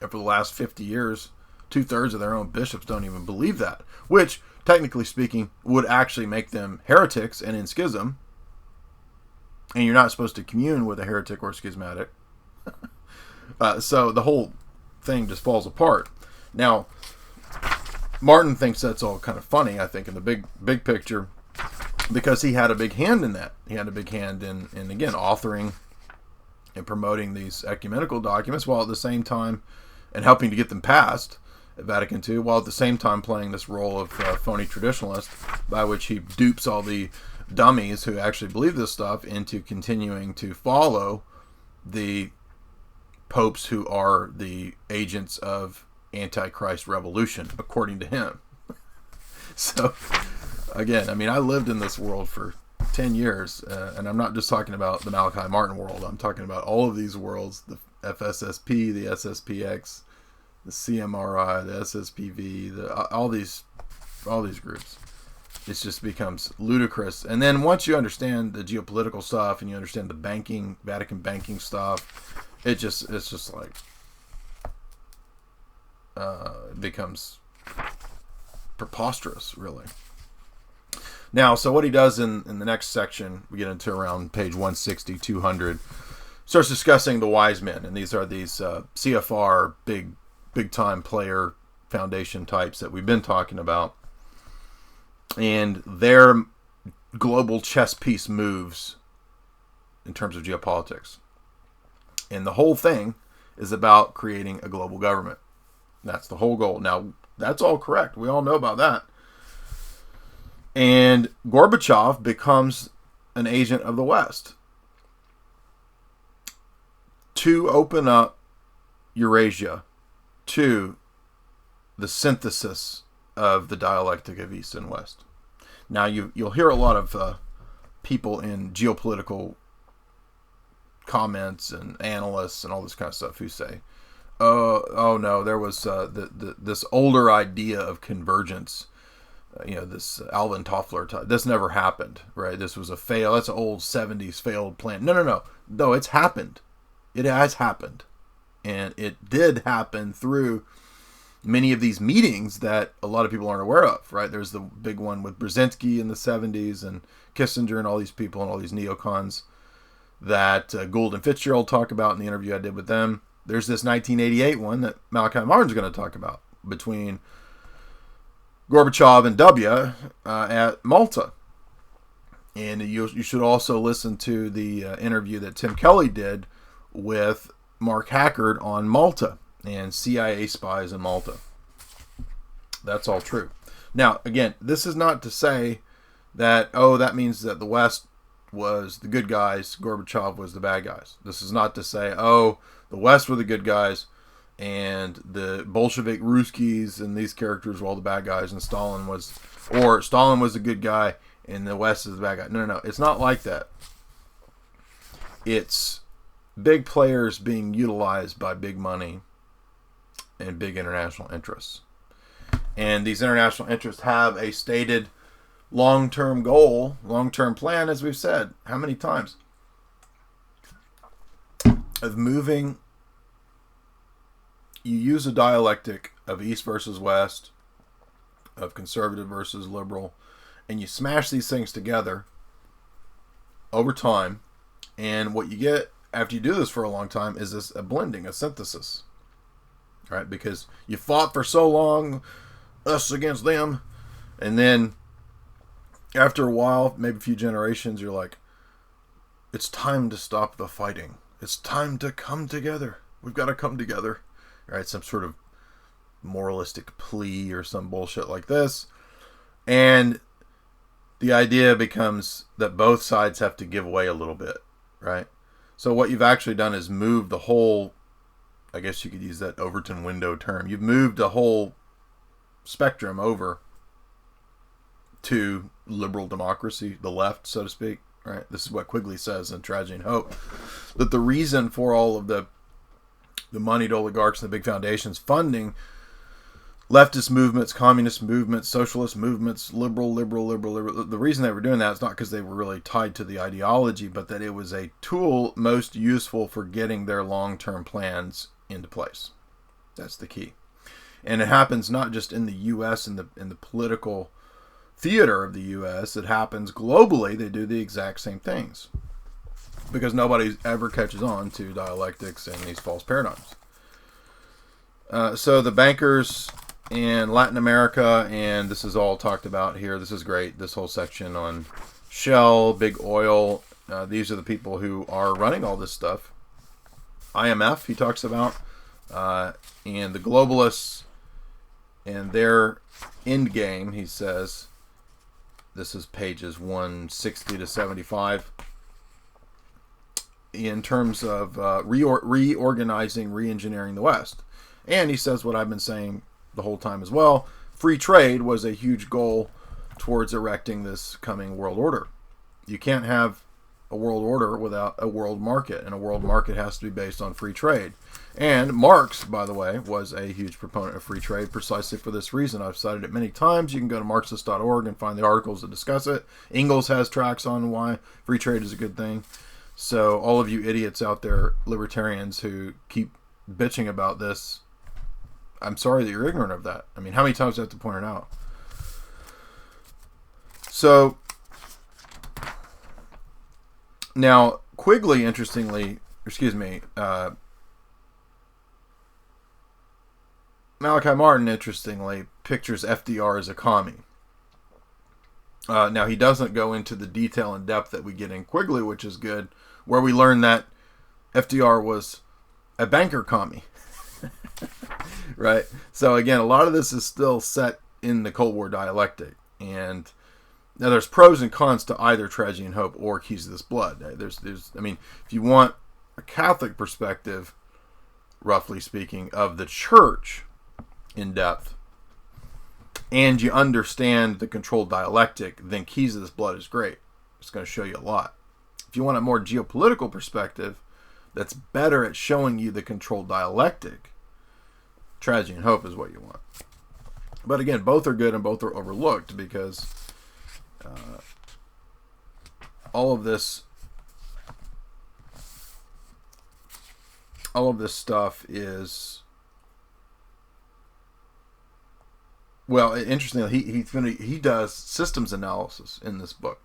and for the last 50 years, 2/3 of their own bishops don't even believe that, which, technically speaking, would actually make them heretics and in schism. And you're not supposed to commune with a heretic or schismatic. So the whole thing just falls apart. Now, Martin thinks that's all kind of funny, I think, in the big picture, because he had a big hand in that. He had a big hand in again, authoring and promoting these ecumenical documents, while at the same time, and helping to get them passed at Vatican II, while at the same time playing this role of phony traditionalist, by which he dupes all the dummies who actually believe this stuff into continuing to follow the popes who are the agents of Antichrist revolution, according to him. So, again, I lived in this world for 10 years, and I'm not just talking about the Malachi Martin world. I'm talking about all of these worlds, the FSSP, the SSPX, the CMRI, the SSPV, all these groups. It just becomes ludicrous. And then once you understand the geopolitical stuff and you understand the Vatican banking stuff, it's just like it becomes preposterous, really. Now, so what he does in the next section, we get into around page 160, 200, starts discussing the wise men. And these are these CFR big time player foundation types that we've been talking about. And their global chess piece moves in terms of geopolitics. And the whole thing is about creating a global government. That's the whole goal. Now, that's all correct. We all know about that. And Gorbachev becomes an agent of the West to open up Eurasia to the synthesis of the dialectic of East and West. Now, you'll hear a lot of people in geopolitical comments and analysts and all this kind of stuff who say, oh no, there was this older idea of convergence, this Alvin Toffler type. This never happened, right? This was that's an old 70s failed plan. No, it's happened. It has happened. And it did happen through many of these meetings that a lot of people aren't aware of, right? There's the big one with Brzezinski in the 70s and Kissinger and all these people and all these neocons that Gould and Fitzgerald talk about in the interview I did with them. There's this 1988 one that Malachi Martin's going to talk about between Gorbachev and W at Malta. And you should also listen to the interview that Tim Kelly did with Mark Hackard on Malta and CIA spies in Malta. That's all true. Now, again, this is not to say that, that means that the West was the good guys, Gorbachev was the bad guys. This is not to say, the West were the good guys and the Bolshevik Ruskies and these characters were all the bad guys and Stalin was the good guy and the West is the bad guy. No. It's not like that. It's big players being utilized by big money and big international interests. And these international interests have a stated long-term goal, long-term plan, as we've said, how many times? Of moving, you use a dialectic of East versus West, of conservative versus liberal, and you smash these things together over time, and what you get after you do this for a long time, is this a blending, a synthesis, right? Because you fought for so long, us against them, and then after a while, maybe a few generations, you're like, it's time to stop the fighting. It's time to come together. We've got to come together, right? Some sort of moralistic plea or some bullshit like this. And the idea becomes that both sides have to give way a little bit, right? So what you've actually done is move the whole, I guess you could use that Overton window term. You've moved the whole spectrum over to liberal democracy, the left, so to speak, right? This is what Quigley says in Tragedy and Hope, that the reason for all of the moneyed oligarchs and the big foundations funding leftist movements, communist movements, socialist movements, liberal. The reason they were doing that is not because they were really tied to the ideology, but that it was a tool most useful for getting their long-term plans into place. That's the key. And it happens not just in the U.S. in the political theater of the U.S. It happens globally. They do the exact same things because nobody ever catches on to dialectics and these false paradigms. So the bankers in Latin America, and this is all talked about here. This is great. This whole section on Shell, big oil. These are the people who are running all this stuff. IMF, he talks about, and the globalists and their end game, he says. This is pages 160 to 75. In terms of reorganizing, re-engineering the West. And he says what I've been saying the whole time as well. Free trade was a huge goal towards erecting this coming world order. You can't have a world order without a world market, and a world market has to be based on free trade. And Marx, by the way, was a huge proponent of free trade precisely for this reason. I've cited it many times. You can go to Marxist.org and find the articles that discuss it. Engels has tracts on why free trade is a good thing. So all of you idiots out there, libertarians who keep bitching about this, I'm sorry that you're ignorant of that. I mean, how many times do I have to point it out? So, now, Quigley, interestingly, Malachi Martin, interestingly, pictures FDR as a commie. Now, he doesn't go into the detail and depth that we get in Quigley, which is good, where we learn that FDR was a banker commie. Right? So, again, a lot of this is still set in the Cold War dialectic. And now there's pros and cons to either Tragedy and Hope or Keys of This Blood. I mean, if you want a Catholic perspective, roughly speaking, of the church in depth, and you understand the controlled dialectic, then Keys of This Blood is great. It's going to show you a lot. If you want a more geopolitical perspective that's better at showing you the controlled dialectic, Tragedy and Hope is what you want. But again, both are good and both are overlooked because all of this stuff is, well, interestingly, he does systems analysis in this book.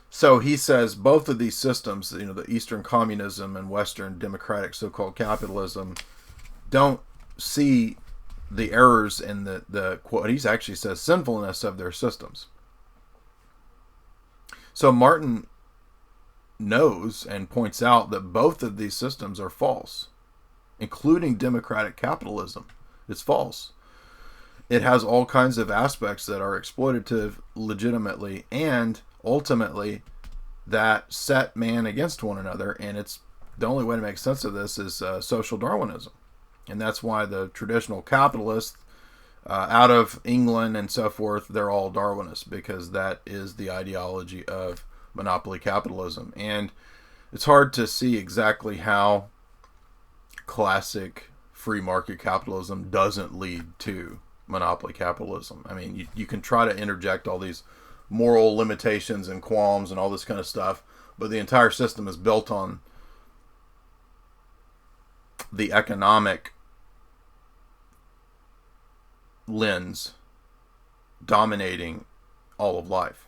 So he says both of these systems, the Eastern communism and Western democratic so-called capitalism, don't see the errors and the quote, he actually says sinfulness of their systems. So Martin knows and points out that both of these systems are false, including democratic capitalism. It's false. It has all kinds of aspects that are exploitative legitimately and ultimately that set man against one another. And it's the only way to make sense of this is social Darwinism. And that's why the traditional capitalists out of England and so forth, they're all Darwinists, because that is the ideology of monopoly capitalism. And it's hard to see exactly how classic free market capitalism doesn't lead to monopoly capitalism. I mean, you can try to interject all these moral limitations and qualms and all this kind of stuff, but the entire system is built on the economic lens dominating all of life.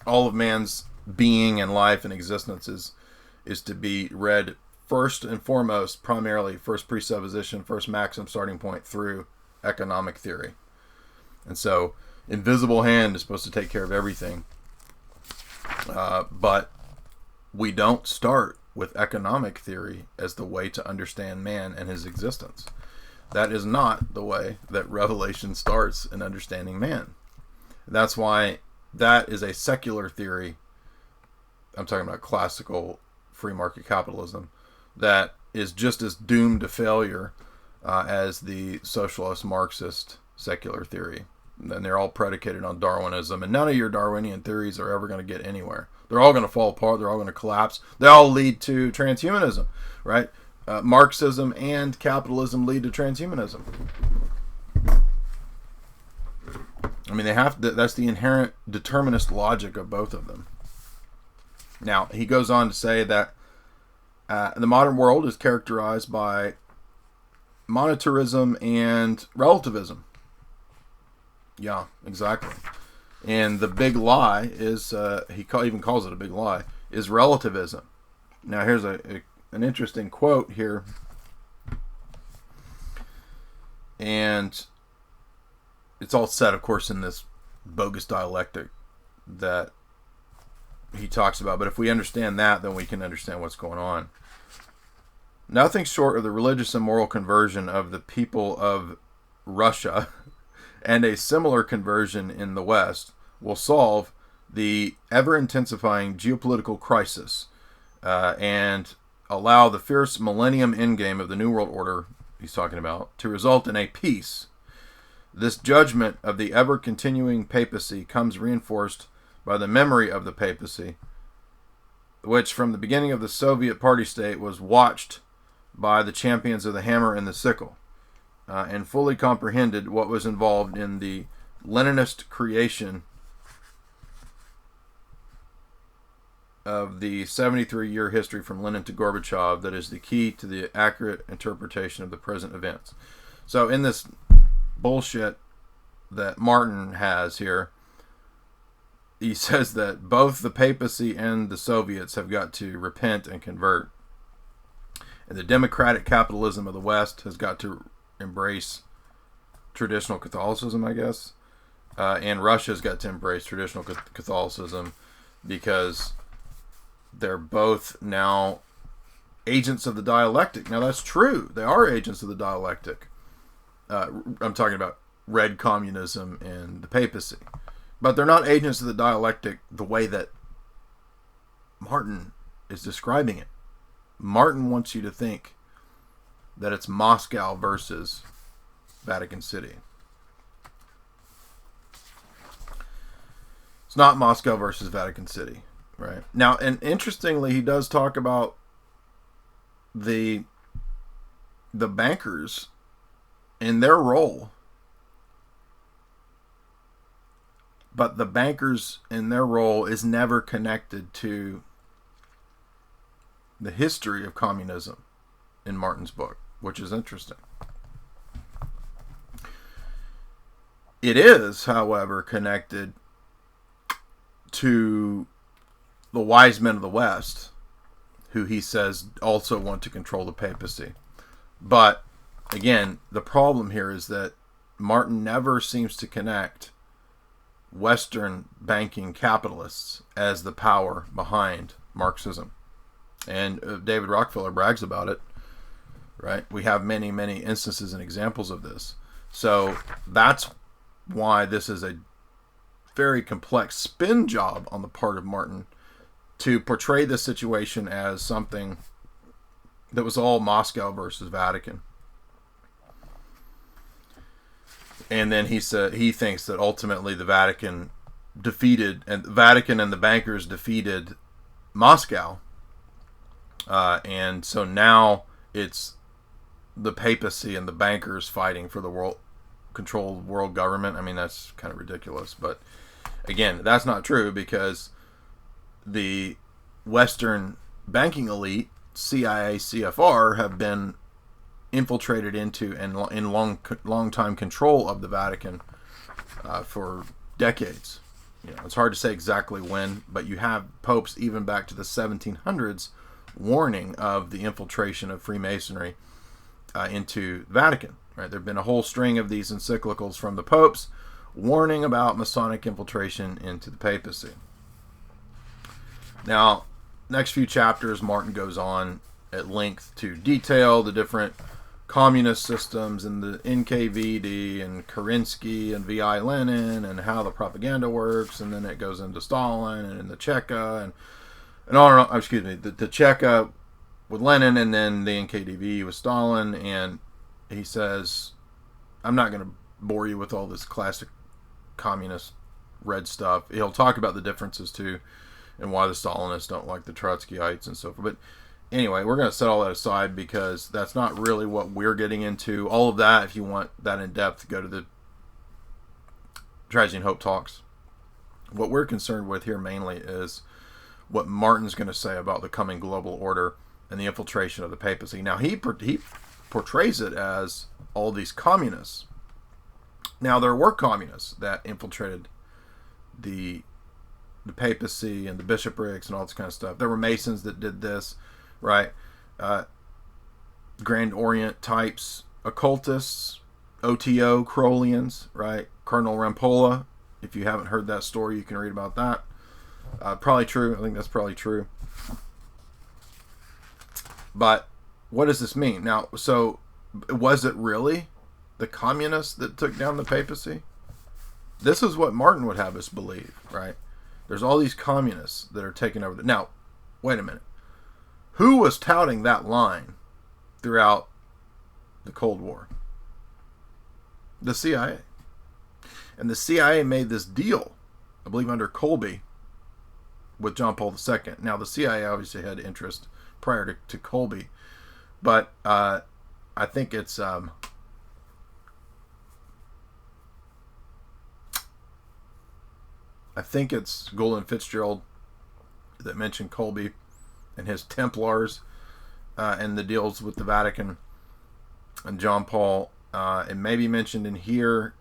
All of man's being and life and existence is to be read first and foremost, primarily first presupposition, first maxim starting point through economic theory. And so invisible hand is supposed to take care of everything. But we don't start with economic theory as the way to understand man and his existence. That is not the way that Revelation starts in understanding man. That's why that is a secular theory. I'm talking about classical free market capitalism that is just as doomed to failure as the socialist Marxist secular theory. And they're all predicated on Darwinism, and none of your Darwinian theories are ever going to get anywhere. They're all going to fall apart. They're all going to collapse. They all lead to transhumanism, right? Marxism and capitalism lead to transhumanism. I mean, they have to, that's the inherent determinist logic of both of them. Now, he goes on to say that the modern world is characterized by monetarism and relativism. Yeah, exactly. And the big lie is, even calls it a big lie, is relativism. Now, here's an interesting quote here. And it's all set, of course, in this bogus dialectic that he talks about. But if we understand that, then we can understand what's going on. Nothing short of the religious and moral conversion of the people of Russia and a similar conversion in the West will solve the ever-intensifying geopolitical crisis and allow the fierce millennium endgame of the New World Order he's talking about to result in a peace. This judgment of the ever-continuing papacy comes reinforced by the memory of the papacy, which from the beginning of the Soviet party state was watched by the champions of the hammer and the sickle, and fully comprehended what was involved in the Leninist creation of the 73-year history from Lenin to Gorbachev that is the key to the accurate interpretation of the present events. So in this bullshit that Martin has here, he says that both the papacy and the Soviets have got to repent and convert. And the democratic capitalism of the West has got to embrace traditional Catholicism, I guess. And Russia's got to embrace traditional Catholicism because they're both now agents of the dialectic. Now, that's true. They are agents of the dialectic. I'm talking about red communism and the papacy. But they're not agents of the dialectic the way that Martin is describing it. Martin wants you to think that it's Moscow versus Vatican City. It's not Moscow versus Vatican City, right? Now, and interestingly, he does talk about the bankers and their role. But the bankers and their role is never connected to the history of communism in Martin's book, which is interesting. It is, however, connected to the wise men of the West, who he says also want to control the papacy. But, again, the problem here is that Martin never seems to connect Western banking capitalists as the power behind Marxism. And David Rockefeller brags about it, right? We have many, many instances and examples of this. So that's why this is a very complex spin job on the part of Martin to portray this situation as something that was all Moscow versus Vatican. And then he thinks that ultimately the Vatican and the bankers defeated Moscow. And so now it's the papacy and the bankers fighting for the controlled world government. I mean, that's kind of ridiculous. But again, that's not true long-time the Western banking elite, CIA, CFR, have been infiltrated into and in long time control of the Vatican for decades. it's hard to say exactly when, but you have popes even back to the 1700s warning of the infiltration of Freemasonry into the Vatican. Right? There have been a whole string of these encyclicals from the popes warning about Masonic infiltration into the papacy. Now, next few chapters, Martin goes on at length to detail the different communist systems and the NKVD and Kerensky and VI Lenin and how the propaganda works, and then it goes into Stalin and the Cheka and on and on. Excuse me, the Cheka with Lenin, and then the NKVD with Stalin. And he says, I'm not going to bore you with all this classic communist red stuff. He'll talk about the differences too, and why the Stalinists don't like the Trotskyites and so forth. But anyway, we're going to set all that aside because that's not really what we're getting into. All of that, if you want that in depth, go to the Tragedy and Hope talks. What we're concerned with here mainly is what Martin's going to say about the coming global order and the infiltration of the papacy. Now, he portrays it as all these communists. Now, there were communists that infiltrated the papacy and the bishoprics and all this kind of stuff. There were Masons that did this, right? Grand Orient types, occultists, OTO, Crowleyans, right? Cardinal Rampolla. If you haven't heard that story, you can read about that. Probably true. I think that's probably true. But what does this mean? Now, so was it really the communists that took down the papacy? This is what Martin would have us believe, right? There's all these communists that are taking over. Now, wait a minute. Who was touting that line throughout the Cold War? The CIA. And the CIA made this deal, I believe under Colby, with John Paul II. Now, the CIA obviously had interest prior to Colby, but I think it's Gould Fitzgerald that mentioned Colby and his Templars and the deals with the Vatican and John Paul. It may be mentioned in here,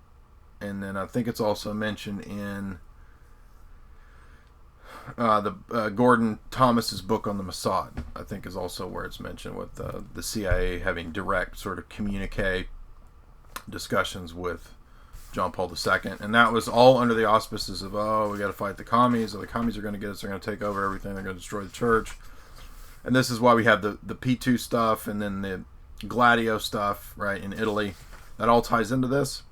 and then I think it's also mentioned in Gordon Thomas's book on the Mossad. I think is also where it's mentioned, with the CIA having direct sort of communique discussions with John Paul II, and that was all under the auspices of, we got to fight the commies, or the commies are going to get us, they're going to take over everything, they're going to destroy the church. And this is why we have the P2 stuff, and then the Gladio stuff, right, in Italy. That all ties into this.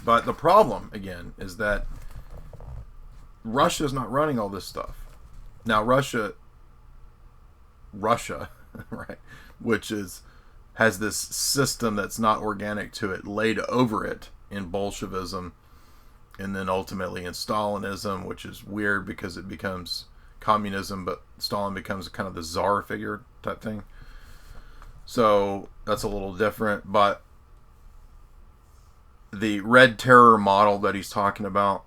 But the problem, again, is that Russia's not running all this stuff. Now, Russia, right, which has this system that's not organic to it, laid over it in Bolshevism, and then ultimately in Stalinism, which is weird because it becomes communism, but Stalin becomes kind of the czar figure type thing. So that's a little different. But the Red Terror model that he's talking about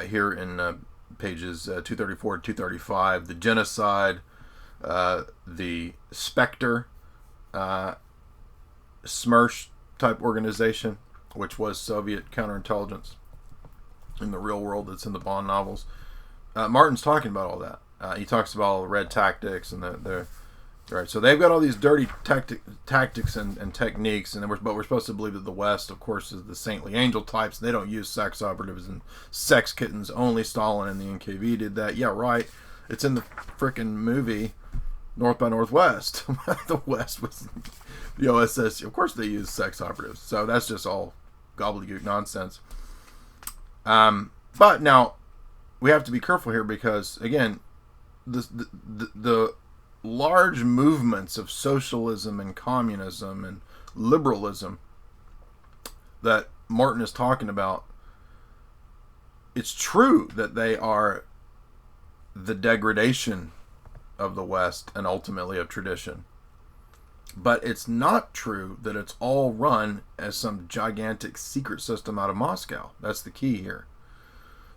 here in pages 234 to 235, the genocide, the Spectre, Smersh type organization, which was Soviet counterintelligence in the real world that's in the Bond novels. Martin's talking about all that. He talks about all the red tactics and the right. So they've got all these dirty tactics and techniques, but we're supposed to believe that the West, of course, is the saintly angel types. They don't use sex operatives and sex kittens. Only Stalin and the NKVD did that. Yeah, right. It's in the frickin' movie North by Northwest. The West was the OSS. Of course they use sex operatives. So that's just all gobbledygook nonsense. But now we have to be careful here because, again, the large movements of socialism and communism and liberalism that Martin is talking about, it's true that they are the degradation of the West and ultimately of tradition. But it's not true that it's all run as some gigantic secret system out of Moscow. That's the key here.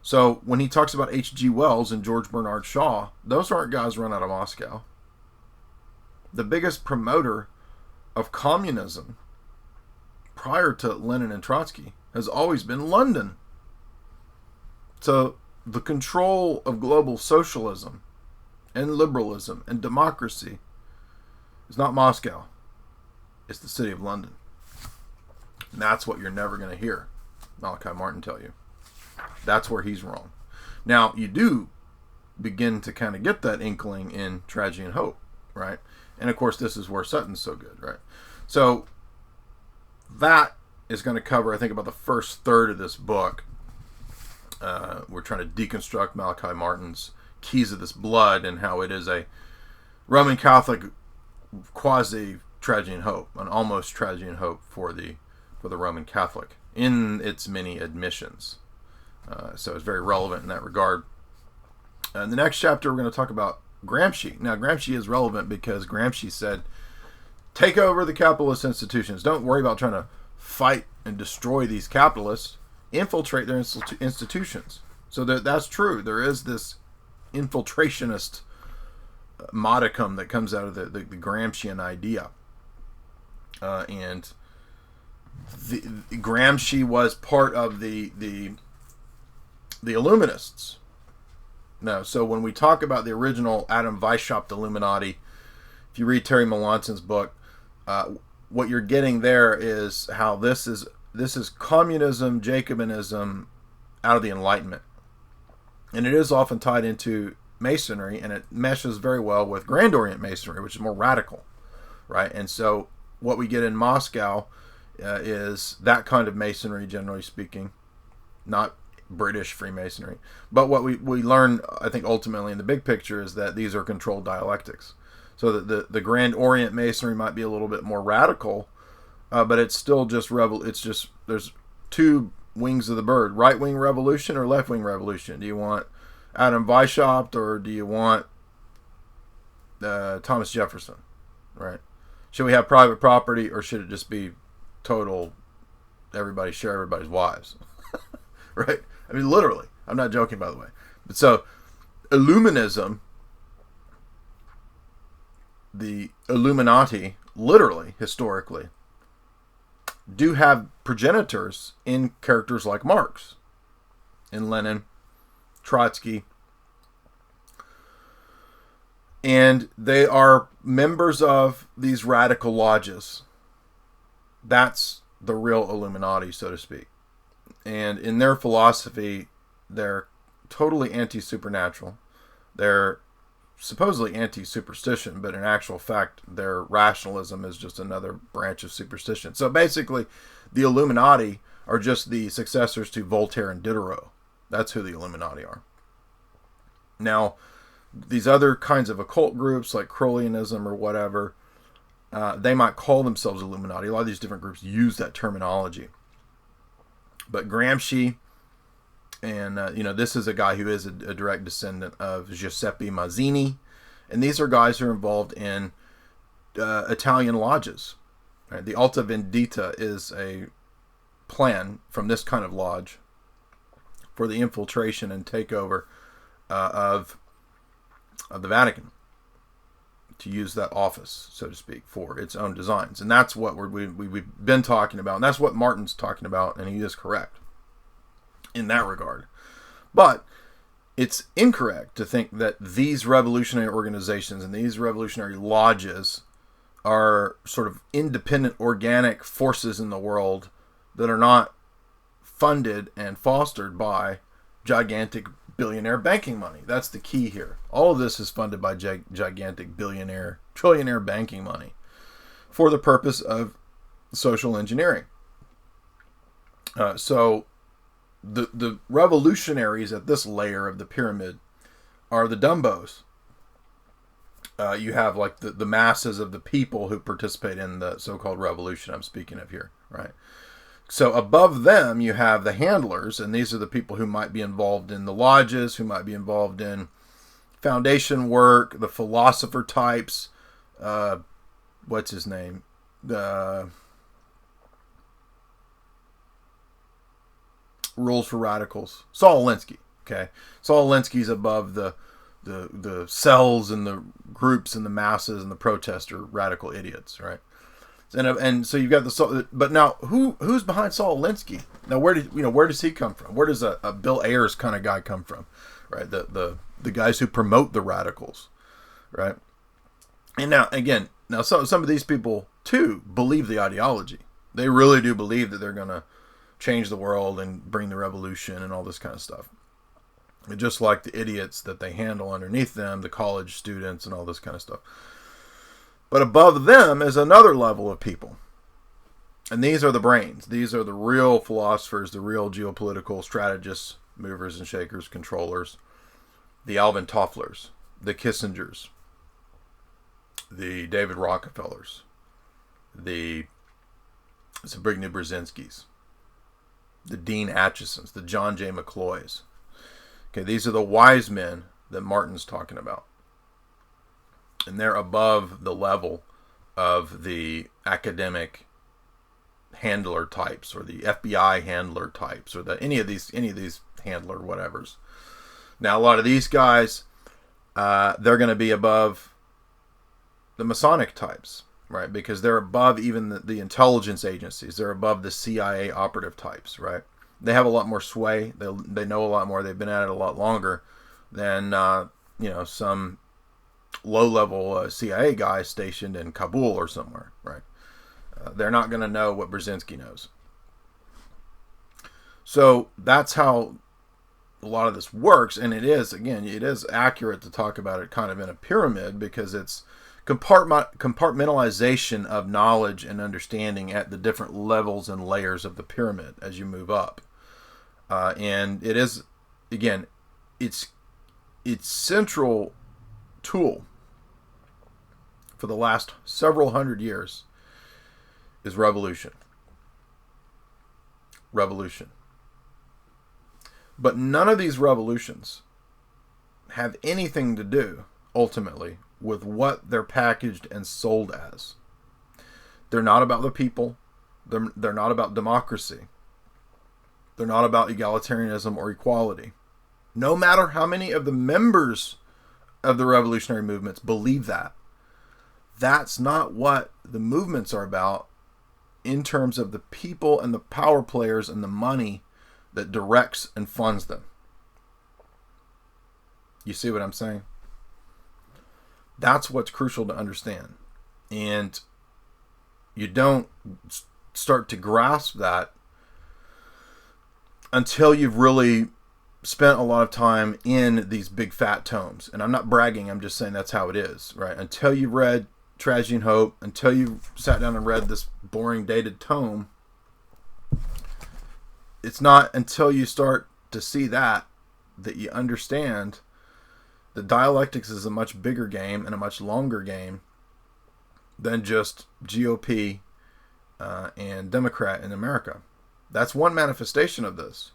So when he talks about H.G. Wells and George Bernard Shaw, those aren't guys run out of Moscow. The biggest promoter of communism prior to Lenin and Trotsky has always been London. So the control of global socialism and liberalism and democracy is not Moscow. It's the city of London. And that's what you're never going to hear Malachi Martin tell you. That's where he's wrong. Now, you do begin to kind of get that inkling in Tragedy and Hope, right? And of course, this is where Sutton's so good, right? So that is going to cover, I think, about the first third of this book. We're trying to deconstruct Malachi Martin's Keys of this Blood and how it is a Roman Catholic quasi Tragedy and Hope, an almost Tragedy and Hope for the Roman Catholic in its many admissions. So it's very relevant in that regard. In the next chapter, we're going to talk about Gramsci. Now, Gramsci is relevant because Gramsci said, take over the capitalist institutions. Don't worry about trying to fight and destroy these capitalists. Infiltrate their institutions. So that's true. There is this infiltrationist modicum that comes out of the Gramscian idea. And Gramsci was part of the Illuminists. No, so when we talk about the original Adam Weishaupt Illuminati, if you read Terry Melanson's book, what you're getting there is how this is communism, Jacobinism out of the Enlightenment. And it is often tied into Masonry, and it meshes very well with Grand Orient Masonry, which is more radical, right? And so what we get in Moscow is that kind of Masonry, generally speaking, not British Freemasonry. But what we learn, I think, ultimately in the big picture is that these are controlled dialectics. So that the Grand Orient Masonry might be a little bit more radical, but it's still just there's two wings of the bird: right wing revolution or left wing revolution. Do you want Adam Weishaupt or do you want Thomas Jefferson? Right? Should we have private property or should it just be total? Everybody share everybody's wives, right? I mean, literally. I'm not joking, by the way. But so, Illuminism, the Illuminati, literally, historically, do have progenitors in characters like Marx, in Lenin, Trotsky, and they are members of these radical lodges. That's the real Illuminati, so to speak. And in their philosophy, they're totally anti-supernatural. They're supposedly anti-superstition, but in actual fact, their rationalism is just another branch of superstition. So basically, the Illuminati are just the successors to Voltaire and Diderot. That's who the Illuminati are. Now, these other kinds of occult groups, like Crowleyanism or whatever, they might call themselves Illuminati. A lot of these different groups use that terminology. But Gramsci, and this is a guy who is a direct descendant of Giuseppe Mazzini, and these are guys who are involved in Italian lodges. Right? The Alta Vendita is a plan from this kind of lodge for the infiltration and takeover of the Vatican, to use that office, so to speak, for its own designs. And that's what we've been talking about. And that's what Martin's talking about. And he is correct in that regard. But it's incorrect to think that these revolutionary organizations and these revolutionary lodges are sort of independent, organic forces in the world that are not funded and fostered by gigantic billionaire banking money. That's the key here. All of this is funded by gigantic billionaire, trillionaire banking money for the purpose of social engineering. So the revolutionaries at this layer of the pyramid are the dumbos. You have like the masses of the people who participate in the so-called revolution I'm speaking of here, right? So above them, you have the handlers, and these are the people who might be involved in the lodges, who might be involved in foundation work, the philosopher types. What's his name? Rules for Radicals. Saul Alinsky. Okay, Saul Alinsky's above the cells and the groups and the masses and the protester radical idiots, right? And so you've got but now who's behind Saul Alinsky? Now where does he come from? Where does a Bill Ayers kind of guy come from? Right, the guys who promote the radicals, right? And now some of these people too believe the ideology. They really do believe that they're going to change the world and bring the revolution and all this kind of stuff. And just like the idiots that they handle underneath them, the college students and all this kind of stuff. But above them is another level of people. And these are the brains. These are the real philosophers, the real geopolitical strategists, movers and shakers, controllers. The Alvin Tofflers, the Kissingers, the David Rockefellers, the Zbigniew Brzezinskis, the Dean Achesons, the John J. McCloys. Okay, these are the wise men that Martin's talking about. And they're above the level of the academic handler types or the FBI handler types or any of these handler whatevers. Now, a lot of these guys, they're going to be above the Masonic types, right? Because they're above even the intelligence agencies. They're above the CIA operative types, right? They have a lot more sway. They know a lot more. They've been at it a lot longer than some low-level CIA guy stationed in Kabul or somewhere, right? They're not going to know what Brzezinski knows. So that's how a lot of this works, and it is accurate to talk about it kind of in a pyramid because it's compartmentalization of knowledge and understanding at the different levels and layers of the pyramid as you move up. And it is, again, its central tool for the last several hundred years is revolution. Revolution. But none of these revolutions have anything to do, ultimately, with what they're packaged and sold as. They're not about the people. They're not about democracy. They're not about egalitarianism or equality. No matter how many of the members of the revolutionary movements believe that, that's not what the movements are about in terms of the people and the power players and the money that directs and funds them. You see what I'm saying? That's what's crucial to understand. And you don't start to grasp that until you've really spent a lot of time in these big fat tomes. And I'm not bragging, I'm just saying that's how it is, right? Until you've read Tragedy and Hope, until you sat down and read this boring dated tome, it's not until you start to see that you understand that dialectics is a much bigger game and a much longer game than just GOP and Democrat in America. That's one manifestation of this.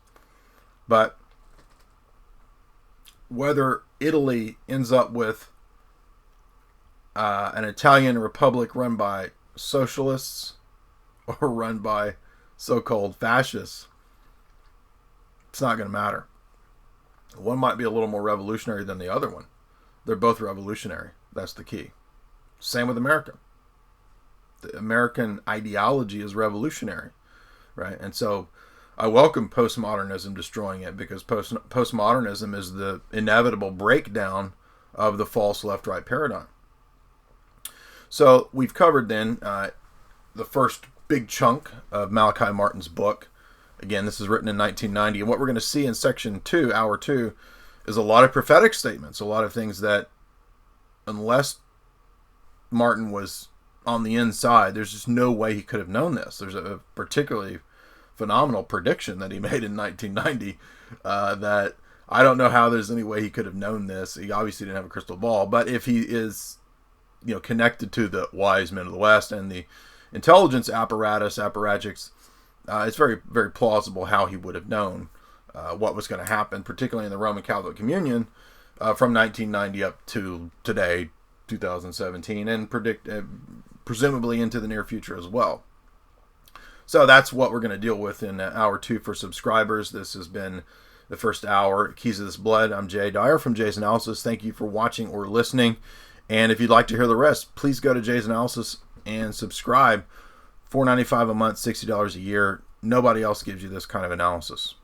But whether Italy ends up with an Italian republic run by socialists or run by so-called fascists, it's not going to matter. One might be a little more revolutionary than the other one. They're both revolutionary. That's the key. Same with America. The American ideology is revolutionary, right? And so I welcome postmodernism destroying it because postmodernism is the inevitable breakdown of the false left-right paradigm. So we've covered then the first big chunk of Malachi Martin's book. Again, this is written in 1990. And what we're going to see in section 2, hour 2, is a lot of prophetic statements, a lot of things that, unless Martin was on the inside, there's just no way he could have known this. There's a particularly phenomenal prediction that he made in 1990 that I don't know how there's any way he could have known this. He obviously didn't have a crystal ball, but if he is, connected to the wise men of the West and the intelligence apparatchiks, it's very, very plausible how he would have known what was going to happen, particularly in the Roman Catholic Communion from 1990 up to today, 2017, and presumably into the near future as well. So that's what we're going to deal with in hour 2 for subscribers. This has been the first hour, Keys of This Blood. I'm Jay Dyer from Jay's Analysis. Thank you for watching or listening. And if you'd like to hear the rest, please go to Jay's Analysis and subscribe. $4.95 a month, $60 a year. Nobody else gives you this kind of analysis.